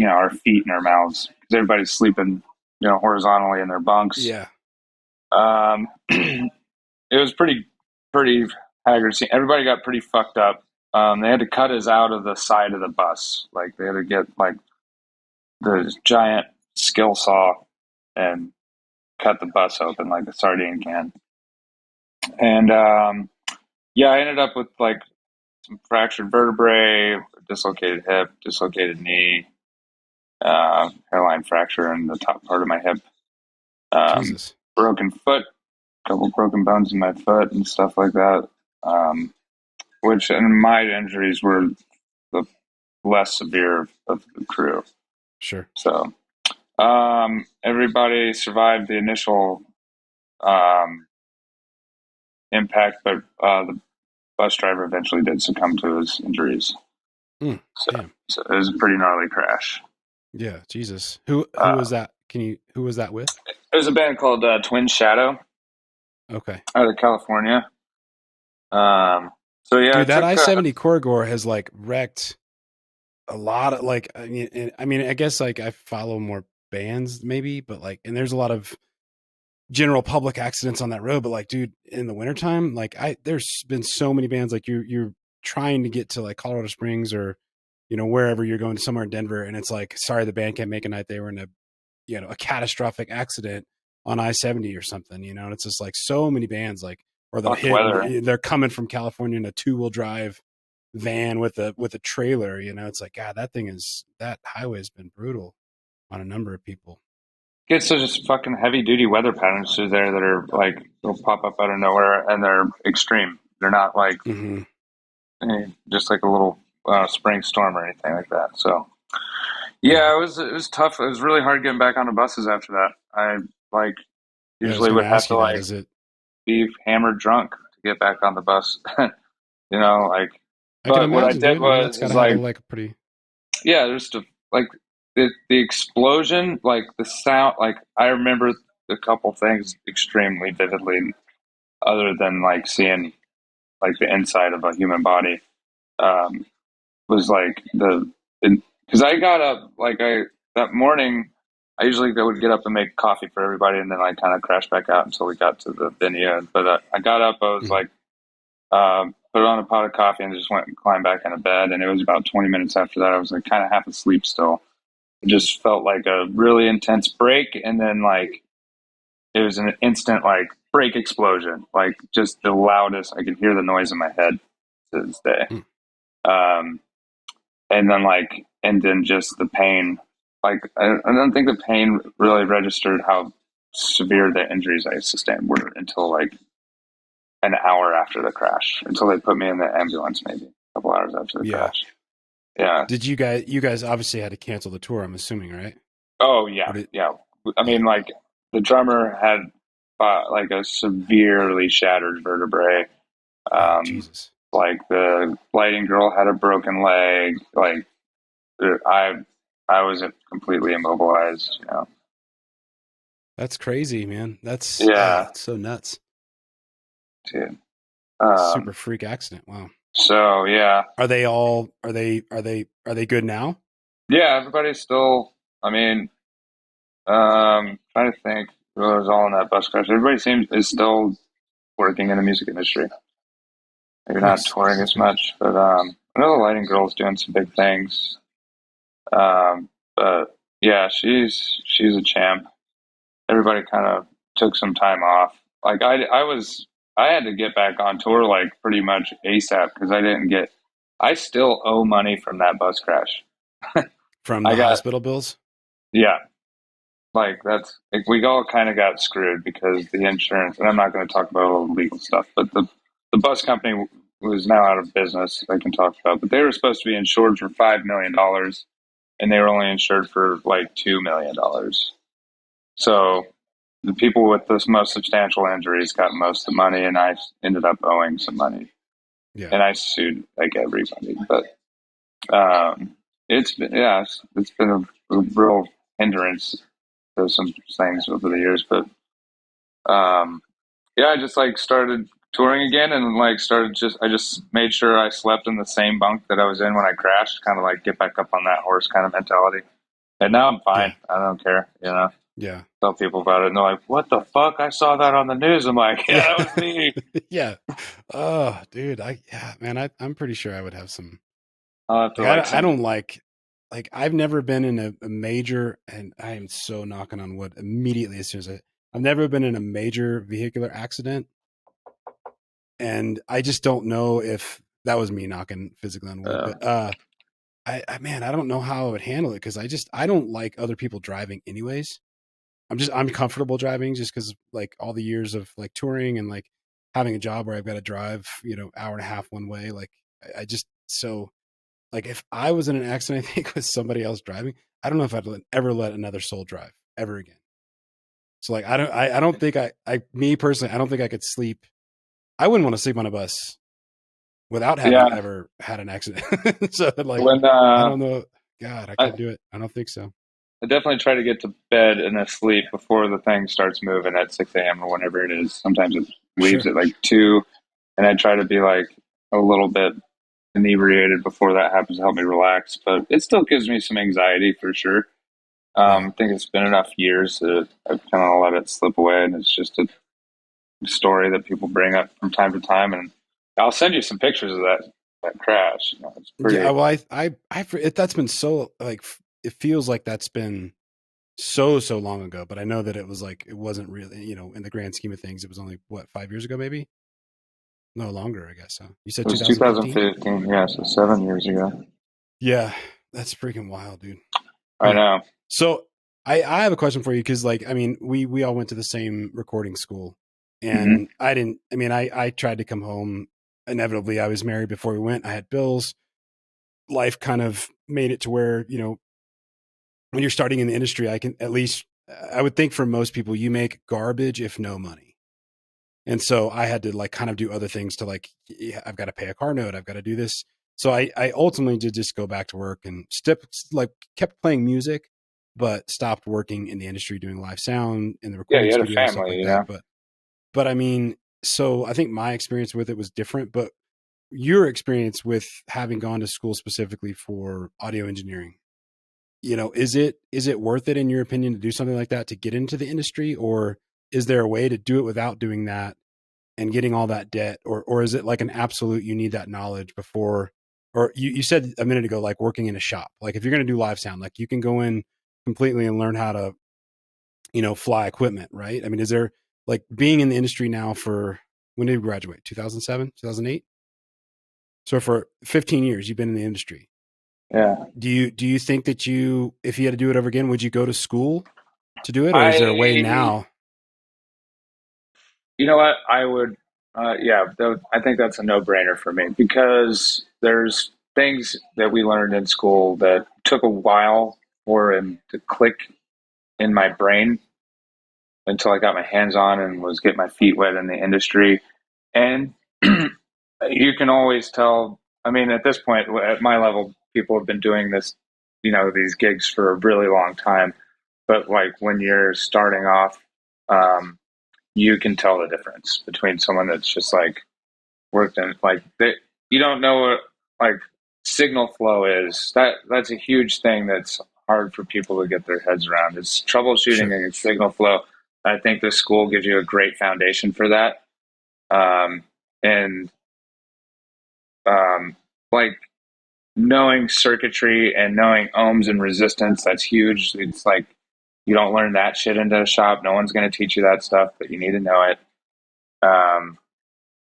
our feet in our mouths because everybody's sleeping horizontally in their bunks. Yeah. It was pretty haggard scene. Everybody got pretty fucked up. They had to cut us out of the side of the bus. Like they had to get like the giant skill saw and cut the bus open like a sardine can. And I ended up with like some fractured vertebrae, dislocated hip, dislocated knee, hairline fracture in the top part of my hip, Jesus. broken foot, a couple broken bones in my foot and stuff like that. Which and my injuries were the less severe of the crew. Sure. So everybody survived the initial impact, but the bus driver eventually did succumb to his injuries. Mm, So it was a pretty gnarly crash. yeah. Jesus. Who was that? Who was that with? It was a band called Twin Shadow Okay. out of California. So yeah, Dude, it that took. I-70 corridor has like wrecked a lot of like, I mean, I guess like I follow more bands maybe, but like, and there's a lot of general public accidents on that road. But like, dude, in the wintertime, like there's been so many bands like you're trying to get to like Colorado Springs or, wherever you're going to somewhere in Denver. And it's like, sorry, the band can't make a night. They were in a catastrophic accident on I-70 or something, and it's just like so many bands like, or they'll Fuck hit, weather. they're coming from California in a 2-wheel drive van with a trailer, it's like, God, that highway has been brutal on a number of people. Get such just fucking heavy duty weather patterns through there that are like they'll pop up out of nowhere and they're extreme. They're not like Mm-hmm. just like a little spring storm or anything like that. So yeah, it was tough. It was really hard getting back on the buses after that. I like Yeah, I was usually going to would have ask to you that. like Is it, be hammered drunk to get back on the bus. Like. I can But what I imagine, did dude. I mean, that's was got is to have a, like like a pretty, yeah, there's just like the explosion, like the sound. Like I remember a couple things extremely vividly, other than like seeing like the inside of a human body. Um, was like because I got up like I that morning. I usually would get up and make coffee for everybody, and then I kind of crash back out until we got to the venue. But I got up. I was Mhm. like, put on a pot of coffee, and just went and climbed back into bed. And it was about 20 minutes after that. I was like kind of half asleep still. It just felt like a really intense break, and then like it was an instant like brake explosion, like just the loudest. I could hear the noise in my head to this day. Mm. Um, and then just the pain. Like I don't think the pain really registered how severe the injuries I sustained were until like an hour after the crash. Until they put me in the ambulance, maybe a couple hours after the Yeah. crash. Yeah. Did you guys obviously had to cancel the tour, I'm assuming, right? Oh Or yeah, did, yeah. I yeah. mean, like the drummer had like a severely shattered vertebrae. Oh, Um, Jesus. like the lighting girl had a broken leg. Like I, I was completely immobilized. That's crazy, man. That's, Yeah, it's so nuts. dude. Super Um, freak accident. Wow. so yeah, Are they good now? yeah. Everybody's still. I mean, trying to think who was all in that bus crash. Everybody seems is still working in the music industry. Maybe not Nice. touring That's as good. much, but I know the lighting girl's doing some big things. But yeah, she's a champ. Everybody kind of took some time off. Like I had to get back on tour like pretty much ASAP because I didn't get. I still owe money from that bus crash. From I the got hospital bills? yeah, like that's like we all kind of got screwed because the insurance. And I'm not going to talk about all the legal stuff, but the bus company was now out of business. I can talk about, but they were supposed to be insured for $5 million, and they were only insured for like $2 million. So the people with the most substantial injuries got most of the money, and I ended up owing some money, Yeah. and I sued like everybody. But it's been a real hindrance to some things over the years. But yeah, I just like started touring again, and like I just made sure I slept in the same bunk that I was in when I crashed, kind of like get back up on that horse kind of mentality. And now I'm fine. Yeah. I don't care. Yeah. Tell people about it, and they're like, "What the fuck? I saw that on the news." I'm like, "Yeah, that was Yeah. me." Yeah. Oh, dude. Yeah, man, I'm pretty sure I would have some, I'll have to like, like I some. don't like, I've never been in a major, and I am so knocking on wood immediately as soon as I've never been in a major vehicular accident. And I just don't know if that was me knocking physically on wood, but, man, I don't know how I would handle it. Cause I don't like other people driving anyways. I'm comfortable driving just because like all the years of like touring and like having a job where I've got to drive, hour and a half one way. Like I just, so like if I was in an accident, I think with somebody else driving, I don't know if ever let another soul drive ever again. So like, I don't think me personally, I don't think I could sleep. I wouldn't want to sleep on a bus without having Yeah, ever had an accident. So like, when I don't know. God, I I, couldn't do it. I don't think so. I definitely try to get to bed and asleep before the thing starts moving at 6 a.m. or whenever it is. Sometimes it leaves Sure. at like 2, and I try to be like a little bit inebriated before that happens to help me relax, but it still gives me some anxiety for sure. Right. I think it's been enough years that I've kind of let it slip away, and it's just a story that people bring up from time to time. And I'll send you some pictures of that crash. You know, it's pretty. Yeah. Well, that's been so like, it feels like that's been so long ago, but I know that it was like, it wasn't really, in the grand scheme of things, it was only what, 5 years ago, maybe no longer, I guess. So you said It was 2015. 2015, yeah, so 7 years ago. Yeah. That's freaking wild, dude. I know. So I have a question for you. Cause like, I mean, we all went to the same recording school Mm-hmm. and I tried to come home. Inevitably I was married before we went. I had bills. Life kind of made it to where, when you're starting in the industry, I would think for most people, you make garbage, if no money. And so I had to like kind of do other things to like, I've got to pay a car note. I've got to do this. So I ultimately did just go back to work and kept playing music, but stopped working in the industry doing live sound in the Yeah, recording you had a studio, stuff family, like you that. know. But I mean, so I think my experience with it was different, but your experience with having gone to school specifically for audio engineering, is it worth it in your opinion to do something like that to get into the industry, or is there a way to do it without doing that and getting all that debt, or is it like an absolute, you need that knowledge before, or you said a minute ago, like working in a shop, like if you're going to do live sound, like you can go in completely and learn how to, fly equipment, right? I mean, is there like being in the industry now for, when did you graduate? 2007, 2008? So for 15 years, you've been in the industry. Yeah. Do you think that if you had to do it over again, would you go to school to do it, or is there a way I, now? you know what, I would, yeah, I think that's a no-brainer for me because there's things that we learned in school that took a while for him to click in my brain until I got my hands on and was getting my feet wet in the industry. And you can always tell. I mean, at this point, at my level, people have been doing this, these gigs for a really long time. But like when you're starting off, um, you can tell the difference between someone that's just like worked in like you don't know what like signal flow is. That's a huge thing that's hard for people to get their heads around. It's troubleshooting Sure. and signal flow. I think this school gives you a great foundation for that. And like knowing circuitry and knowing ohms and resistance, that's huge. It's like you don't learn that shit into a shop. No one's going to teach you that stuff, but you need to know it. Um,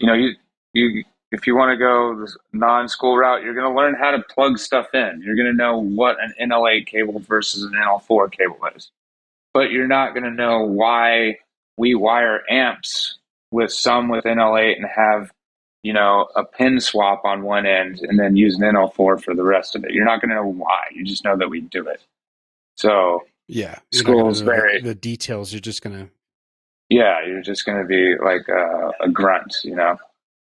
you if you want to go this non-school route, you're going to learn how to plug stuff in. You're going to know what an NL8 cable versus an NL4 cable is, but you're not going to know why we wire amps with NL8 and have a pin swap on one end and then use an NL4 for the rest of it. You're not going to know why. You just know that we do it. So Yeah, you're not going school's to know very, the details. You're just going to. yeah, you're just going to be like a grunt.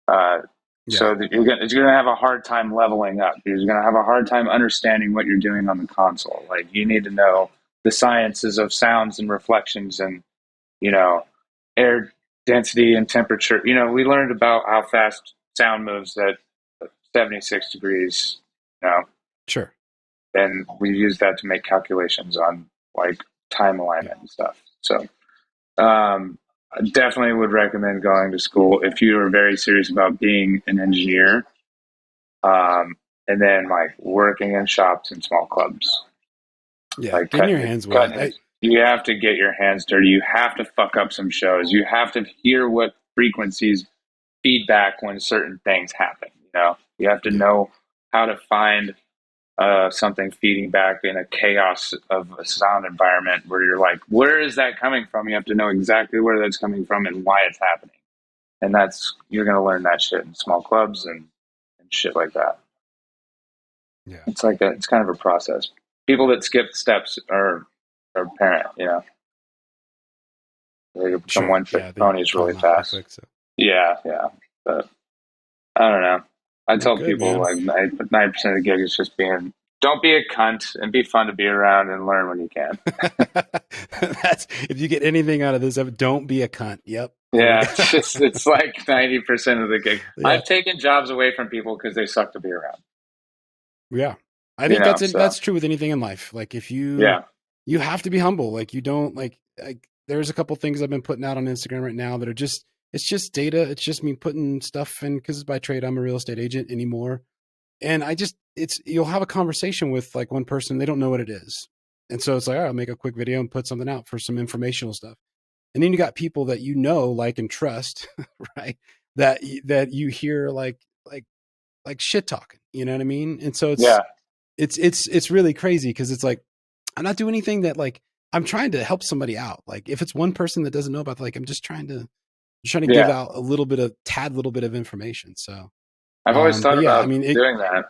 Uh, Yeah, so that you're going to have a hard time leveling up. You're going to have a hard time understanding what you're doing on the console. Like you need to know the sciences of sounds and reflections and, air density and temperature. We learned about how fast sound moves at 76 degrees, you know, sure. and we use that to make calculations on like time Yeah, alignment and stuff. So, I definitely would recommend going to school if you are very serious about being an engineer, and then like working in shops and small clubs, yeah. like Getting your hands wet. cutting. You have to get your hands dirty. You have to fuck up some shows. You have to hear what frequencies feedback when certain things happen. You have to Yeah, know how to find something feeding back in a chaos of a sound environment where you're like, where is that coming from? You have to know exactly where that's coming from and why it's happening. And you're going to learn that shit in small clubs and shit like that. yeah. It's kind of a process. People that skip steps are parent. They become Sure. one trick Yeah, they ponies fall really out pretty fast. quick. So Yeah, yeah. But I don't know. I well, tell good people man. like 90% of the gig is just being Don't be a cunt and be fun to be around and learn when you can. That's if you get anything out of this, don't be a cunt. Yep. There we Yeah, go. it's like 90% of the gig. Yeah. I've taken jobs away from people because they suck to be around. Yeah. I You think know, that's it. so That's true with anything in life. Like if you yeah, have to be humble. Like you don't like there's a couple things I've been putting out on Instagram right now that are just it's just data. It's just me putting stuff in because by trade I'm a real estate agent anymore. And I just it's you'll have a conversation with like one person, they don't know what it is. And so it's like, all right, I'll make a quick video and put something out for some informational stuff. And then you got people that you know, like and trust, right? That you hear like shit talking. You know what I mean? And so yeah, it's really crazy because it's like I'm not doing anything that like I'm trying to help somebody out. Like if it's one person that doesn't know about, like I'm just trying to give yeah. out a little bit of information. So, I've always but thought yeah, I about mean, doing that,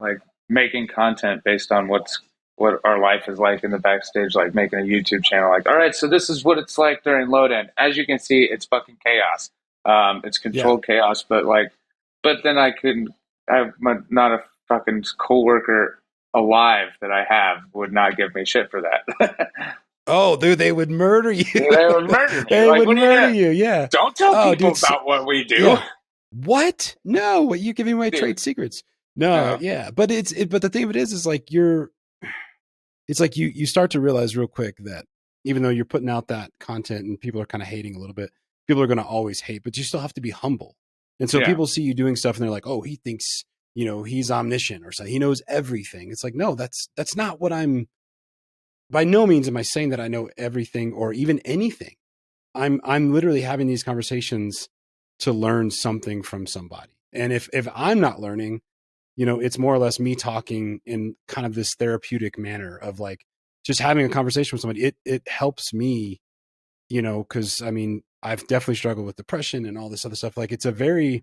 like making content based on what our life is like in the backstage, like making a YouTube channel. Like, all right, so this is what it's like during load in. As you can see, it's fucking chaos. It's yeah. controlled chaos, but then I couldn't. Not a fucking coworker alive that I have would not give me shit for that. Oh, dude, they would murder you. They would murder me. They Like, would what are you murder gonna? you. Yeah. Don't tell Oh, people dude. about what we do. Yeah. What? No, what you giving away Dude, trade secrets? No, no. yeah. But but the thing of it is like it's like you start to realize real quick that even though you're putting out that content and people are kind of hating a little bit, people are going to always hate, but you still have to be humble. And so Yeah, people see you doing stuff and they're like, oh, he thinks, he's omniscient or something. He knows everything. It's like, no, that's not what by no means am I saying that I know everything or even anything. I'm literally having these conversations to learn something from somebody. And if I'm not learning, it's more or less me talking in kind of this therapeutic manner of like just having a conversation with somebody. It helps me, because I mean, I've definitely struggled with depression and all this other stuff. Like it's a very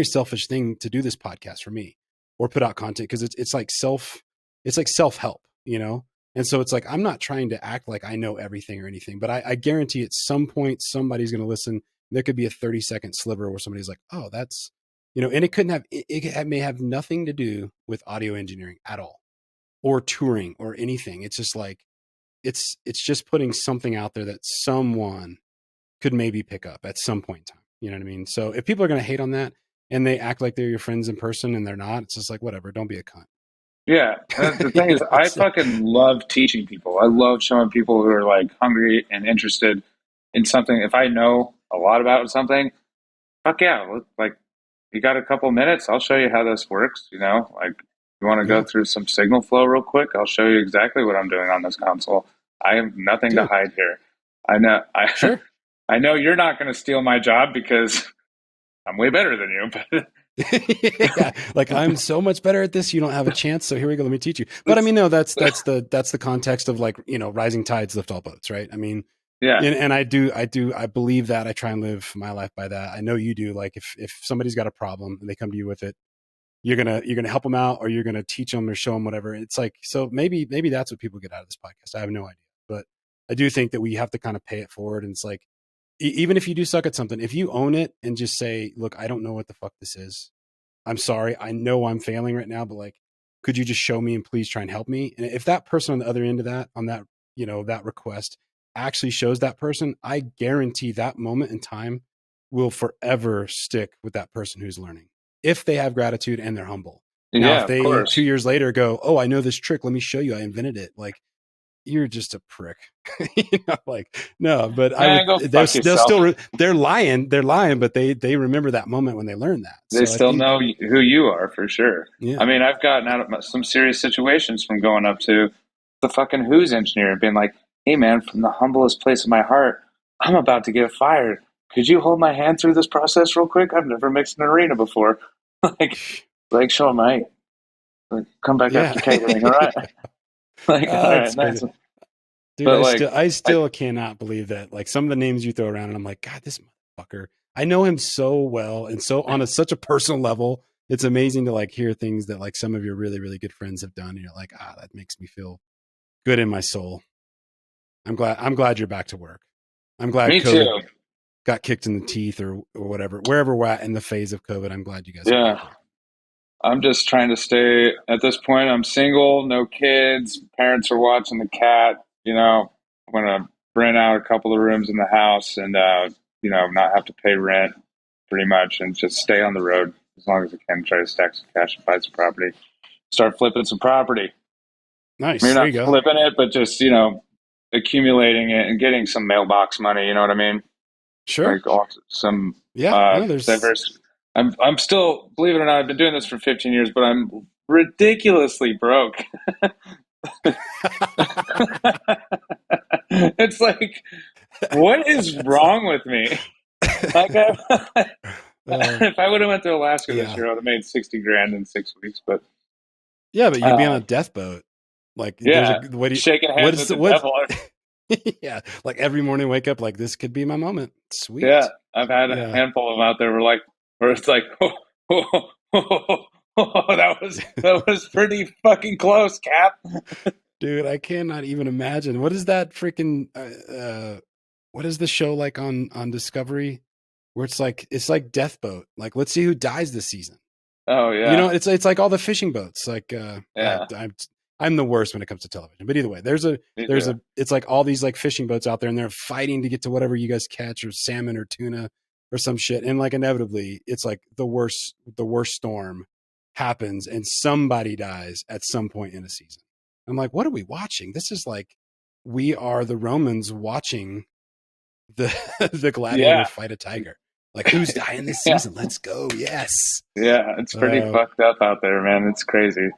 selfish thing to do this podcast for me or put out content because it's like self help, And so it's like I'm not trying to act like I know everything or anything, but I guarantee at some point somebody's going to listen. There could be a 30-second sliver where somebody's like, "Oh, that's," and it couldn't have it may have nothing to do with audio engineering at all, or touring or anything. It's just like it's just putting something out there that someone could maybe pick up at some point in time. You know what I mean? So if people are going to hate on that and they act like they're your friends in person and they're not, it's just like whatever. Don't be a cunt. yeah. The thing is, I fucking love teaching people. I love showing people who are like hungry and interested in something. If I know a lot about something, fuck yeah, like you got a couple minutes, I'll show you how this works. Like you want to go Yeah, through some signal flow real quick, I'll show you exactly what I'm doing on this console. I have nothing to dude. hide here. I know Sure. I know you're not going to steal my job because I'm way better than you, but Yeah, like I'm so much better at this. You don't have a chance. So here we go. Let me teach you. But I mean, no, that's the context of like, rising tides lift all boats, right? I mean, yeah, and I believe that. I try and live my life by that. I know you do. Like if somebody's got a problem and they come to you with it, you're gonna help them out or you're gonna teach them or show them whatever. It's like, so maybe that's what people get out of this podcast. I have no idea, but I do think that we have to kind of pay it forward. And it's like, even if you do suck at something, if you own it and just say, look, I don't know what the fuck this is. I'm sorry. I know I'm failing right now, but like, could you just show me and please try and help me? And if that person on the other end of that, on that, that request actually shows that person, I guarantee that moment in time will forever stick with that person who's learning if they have gratitude and they're humble. Now, yeah, if of they course. 2 years later go, oh, I know this trick. Let me show you. I invented it. Like, you're just a prick. Like, no, but I would, Man, go fuck they'll yourself. still, they're lying, but they remember that moment when they learned that. They So I still think, know who you are for sure. I yeah, mean, I've gotten out of some serious situations from going up to the fucking Who's engineer and being like, "Hey, man, from the humblest place of my heart, I'm about to get fired. Could you hold my hand through this process real quick? I've never mixed an arena before." like, sure, mate. Like, come back yeah. after catering, all right? Like, all That's right, crazy. nice. Dude, But I I, still cannot believe that. Like some of the names you throw around and I'm like, God, this motherfucker. I know him so well and so on such a personal level. It's amazing to like hear things that like some of your really, really good friends have done. And you're like, that makes me feel good in my soul. I'm glad you're back to work. I'm glad me too. COVID got kicked in the teeth or whatever, wherever we're at in the phase of COVID. I'm glad you guys are Yeah. back there. I'm just trying to stay at this point. I'm single, no kids. Parents are watching the cat. I'm gonna rent out a couple of rooms in the house and not have to pay rent pretty much, and just stay on the road as long as I can. Try to stack some cash and buy some property. Start flipping some property. Maybe Nice. There not you go. flipping it, but just accumulating it and getting some mailbox money. You know what I mean? Sure. Like also some Yeah. No, there's diverse. I'm still, believe it or not, I've been doing this for 15 years, but I'm ridiculously broke. It's like, what is wrong with me? Like, if I would have went to Alaska this yeah. year, I would have made 60 grand in 6 weeks. But Yeah, but you'd be on uh, a death boat. Like there's a yeah, what do you shaking what hands is with the the what devil. yeah, like every morning wake up like this could be my moment. Yeah, Sweet. I've had a Yeah. handful of them out there where it's like, that was pretty fucking close, Cap. Dude, I cannot even imagine. What is that freaking what is the show like on Discovery where it's like Death Boat. Like let's see who dies this season. Oh You yeah, know, it's like all the fishing boats. Like yeah, I'm the worst when it comes to television. But either way, me too. it's like all these like fishing boats out there and they're fighting to get to whatever you guys catch or salmon or tuna or some shit. And like inevitably it's like the worst storm happens and somebody dies at some point in a season. I'm like, what are we watching? This is like we are the Romans watching the the gladiator Yeah, fight a tiger. Like who's dying this yeah, season? Let's go. Yes. yeah. It's pretty Uh, fucked up out there, man. It's crazy.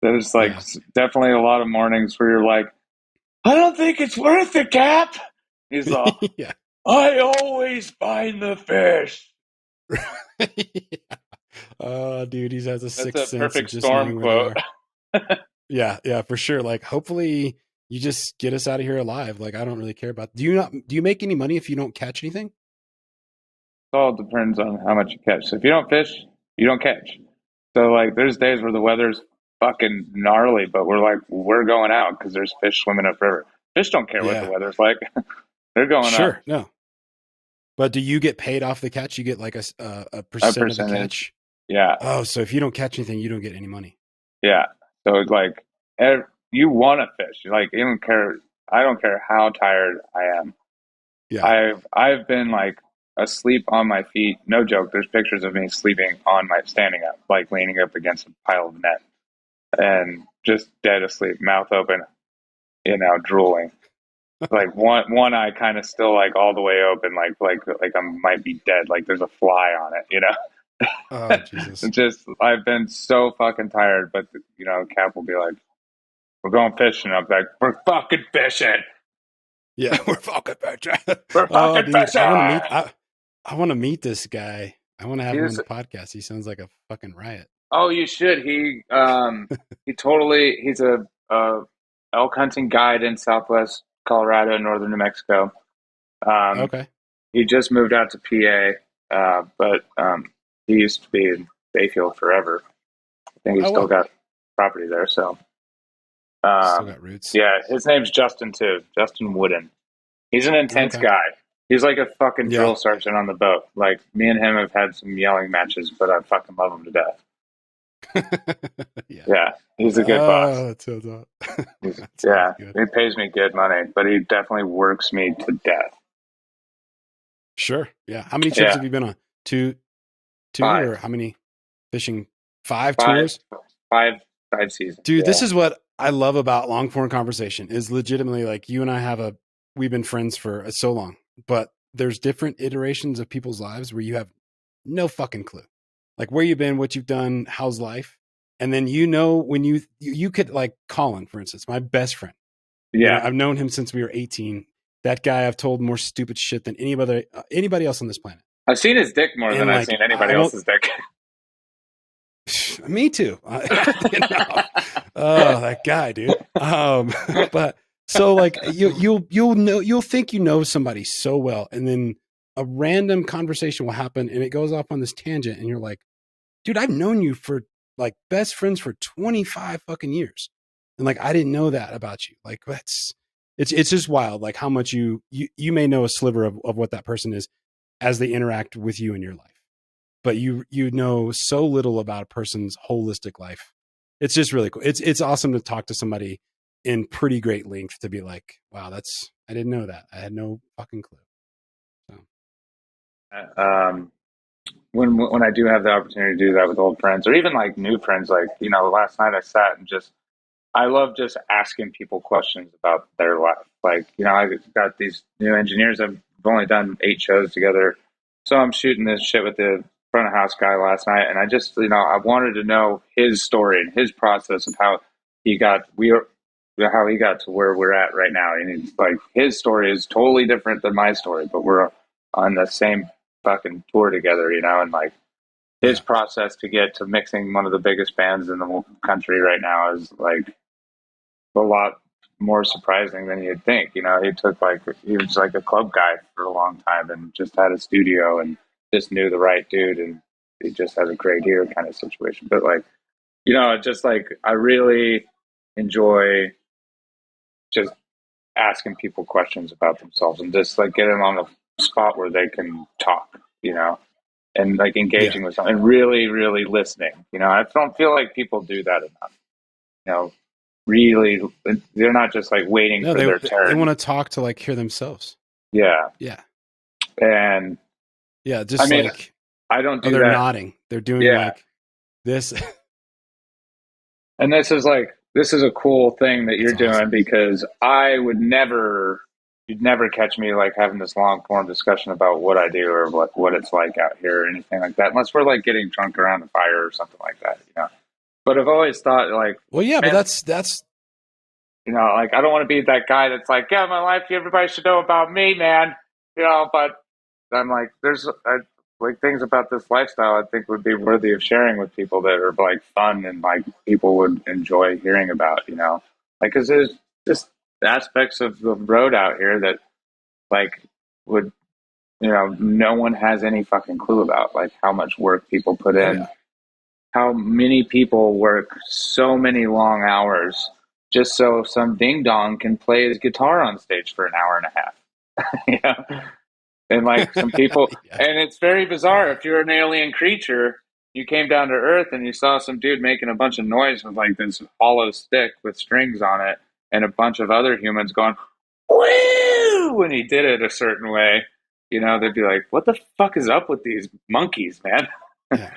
There's like yeah. definitely a lot of mornings where you're like, I don't think it's worth it, Cap. He's all, yeah. I always find the fish. Yeah. Oh, dude, he has a That's sixth a sense of perfect just storm knowing where they quote. are. Yeah, yeah, for sure. Like, hopefully, you just get us out of here alive. Like, I don't really care about. Do you make any money if you don't catch anything? It all depends on how much you catch. So if you don't fish, you don't catch. So like, there's days where the weather's fucking gnarly, but we're going out because there's fish swimming upriver. Fish don't care what the Yeah, weather's like; they're going up sure. No, but do you get paid off the catch? You get like a a percent of the percentage. catch. Yeah, Oh, so if you don't catch anything, you don't get any money. yeah. So it's like, you want to fish. Like, you don't care. I don't care how tired I am. Yeah. I've been like asleep on my feet. No joke. There's pictures of me sleeping on my standing up, like leaning up against a pile of net and just dead asleep, mouth open, drooling. Like one eye kind of still like all the way open, like I might be dead. Like there's a fly on it. Oh, Jesus. It's just I've been so fucking tired, but Cap will be like, "We're going fishing." I'm like, "We're fucking fishing. Yeah, we're fucking fishing. We're Oh, fucking dude, fishing." I want to meet this guy. I want to have He him on was the podcast. He sounds like a fucking riot. Oh, you should. He's a elk hunting guide in Southwest Colorado and Northern New Mexico. Um, Okay. he just moved out to PA, but he used to be in Bayfield forever. I think he's Oh still well, got property there. So, still um, got roots. yeah, his name's Justin too. Justin Wooden. He's an intense Okay. guy. He's like a fucking Yeah. drill sergeant on the boat. Like me and him have had some yelling matches, but I fucking love him to death. Yeah. Yeah, he's a good boss. Oh, that sounds that sounds Yeah, good. he pays me good money, but he definitely works me to death. Sure. Yeah. How many trips Yeah, have you been on? Two, five, or how many fishing? Five five, tours? five, 5 seasons. Dude, this Yeah, is what I love about long form conversation is legitimately like you and I we've been friends for so long, but there's different iterations of people's lives where you have no fucking clue. Like where you've been, what you've done, how's life. And then when you could like Colin, for instance, my best friend. yeah. I've known him since we were 18. That guy I've told more stupid shit than anybody else on this planet. I've seen his dick more And than I've like seen I anybody won't. else's dick. Me too. Oh, that guy, dude. But so like you'll think you know somebody so well, and then a random conversation will happen, and it goes off on this tangent, and you're like, dude, I've known you for like best friends for 25 fucking years, and like I didn't know that about you. Like it's just wild, like how much you may know a sliver of what that person is as they interact with you in your life. but you know so little about a person's holistic life. It's just really cool. It's awesome to talk to somebody in pretty great length to be like, wow, I didn't know that. I had no fucking clue. So. When I do have the opportunity to do that with old friends or even like new friends, like, last night I sat and I love just asking people questions about their life. Like, I got these new engineers. I've only done 8 shows together. So I'm shooting this shit with the front of house guy last night. And I just, I wanted to know his story and his process of how he got, how he got to where we're at right now. And it's like, his story is totally different than my story, but we're on the same fucking tour together, and like his process to get to mixing one of the biggest bands in the country right now is like a lot more surprising than you'd think. He was like a club guy for a long time and just had a studio and just knew the right dude and he just has a great ear kind of situation. But like, just like I really enjoy just asking people questions about themselves and just like get them on a spot where they can talk, and like engaging with someone and really, really listening. I don't feel like people do that enough. Really, they're not just like waiting for their turn. They want to talk to like hear themselves. Yeah. Yeah. And just like I don't do they're that. nodding. They're doing like this. And this is a cool thing that you're doing because you'd never catch me like having this long form discussion about what I do or what it's like out here or anything like that, unless we're like getting drunk around a fire or something like that, But I've always thought like, well, yeah, man, but that's, like I don't want to be that guy that's like, yeah, my life, everybody should know about me, man, but I'm like, there's like things about this lifestyle I think would be worthy of sharing with people that are like fun and like people would enjoy hearing about, like, cause there's just aspects of the road out here that like would, no one has any fucking clue about, like how much work people put in, how many people work so many long hours just so some ding dong can play his guitar on stage for an hour and a half. And like some people, and it's very bizarre. If you're an alien creature, you came down to Earth and you saw some dude making a bunch of noise with like this hollow stick with strings on it, and a bunch of other humans going, woo, when he did it a certain way, they'd be like, what the fuck is up with these monkeys, man? Yeah,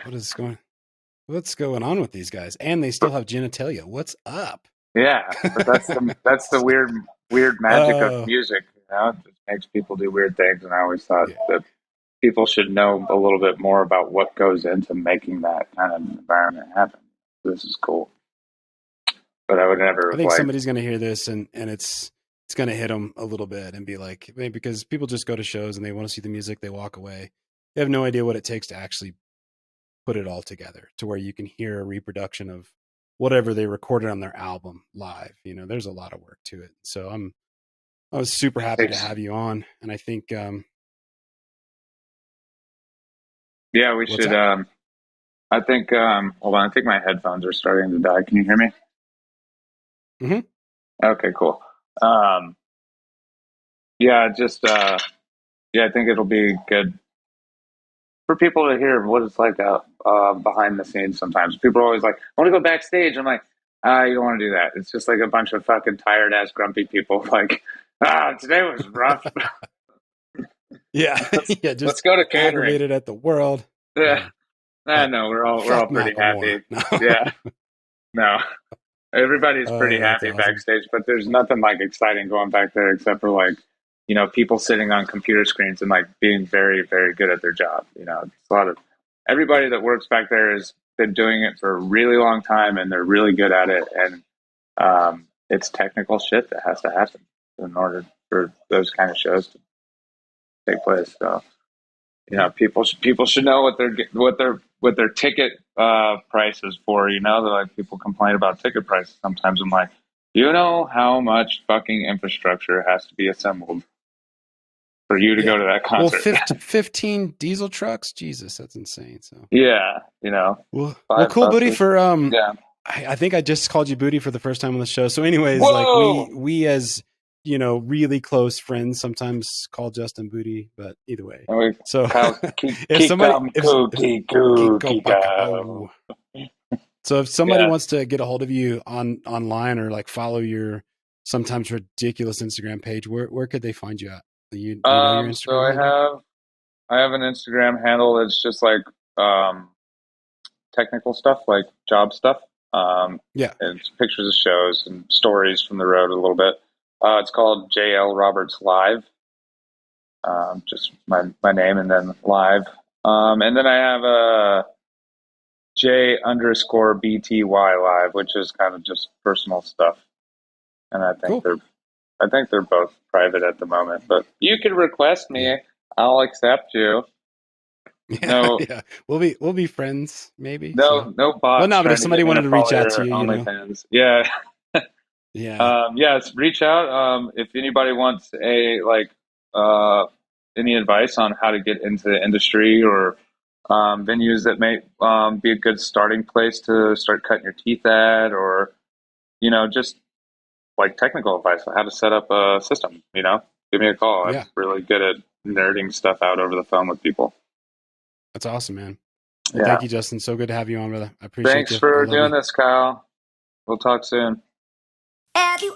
what's going on with these guys? And they still have genitalia. What's up? Yeah, but that's the weird magic of music. It just makes people do weird things. And I always thought that people should know a little bit more about what goes into making that kind of environment happen. This is cool. But I would never. I think somebody's going to hear this and it's going to hit them a little bit and be like, because people just go to shows and they want to see the music, they walk away. They have no idea what it takes to actually put it all together to where you can hear a reproduction of whatever they recorded on their album live. There's a lot of work to it. So I was super happy to have you on. And I think, yeah, we should, I think, hold on. I think my headphones are starting to die. Can you hear me? Mm-hmm. Okay, cool. Yeah, I think it'll be good for people to hear what it's like out behind the scenes sometimes. People are always like, I want to go backstage. I'm like, you don't want to do that. It's just like a bunch of fucking tired ass grumpy people like, today was rough. Yeah. Let's go to catering. Aggravated at the world. Yeah. No, we're all pretty happy. No. Yeah. No. Everybody's pretty happy backstage, but there's nothing like exciting going back there except for like, people sitting on computer screens and like being very, very good at their job. It's a lot of everybody that works back there has been doing it for a really long time and they're really good at it. And it's technical shit that has to happen in order for those kind of shows to take place. So, people should know what their ticket price is for. They're like, people complain about ticket prices sometimes. I'm like, you know how much fucking infrastructure has to be assembled for you to go to that concert? Well, 15 diesel trucks? Jesus, that's insane. So yeah, Well, cool, Booty. For I think I just called you Booty for the first time on the show. So, anyways, like we as really close friends sometimes call Justin Booty, but either way. And we So Kyle, if somebody, Kiko. so if somebody Yeah. wants to get a hold of you online or like follow your sometimes ridiculous Instagram page, where could they find you at? Do you know your So Instagram handle? I have an Instagram handle that's just like technical stuff, like job stuff. Yeah. And it's pictures of shows and stories from the road a little bit. It's called JL Roberts Live. Just my name and then live. And then I have a J_BTY live, which is kind of just personal stuff. And I think Cool. they're both private at the moment. But you can request me. Yeah. I'll accept you. Yeah, No, yeah. We'll be friends, maybe. no So. bots. Well, no, but trying if to somebody get me wanted to reach follow out to your you, OnlyFans. Yeah. yeah, Yes, reach out. If anybody wants any advice on how to get into the industry or venues that may be a good starting place to start cutting your teeth at, or just like technical advice on how to set up a system. Give me a call. yeah. I'm really good at nerding stuff out over the phone with people. That's awesome, man. Well, Yeah. thank you, Justin. So good to have you on, brother. I appreciate Thanks you. I for love doing you. this, Kyle. We'll talk soon. Have you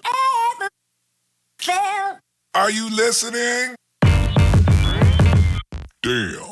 ever felt Are you listening? Damn.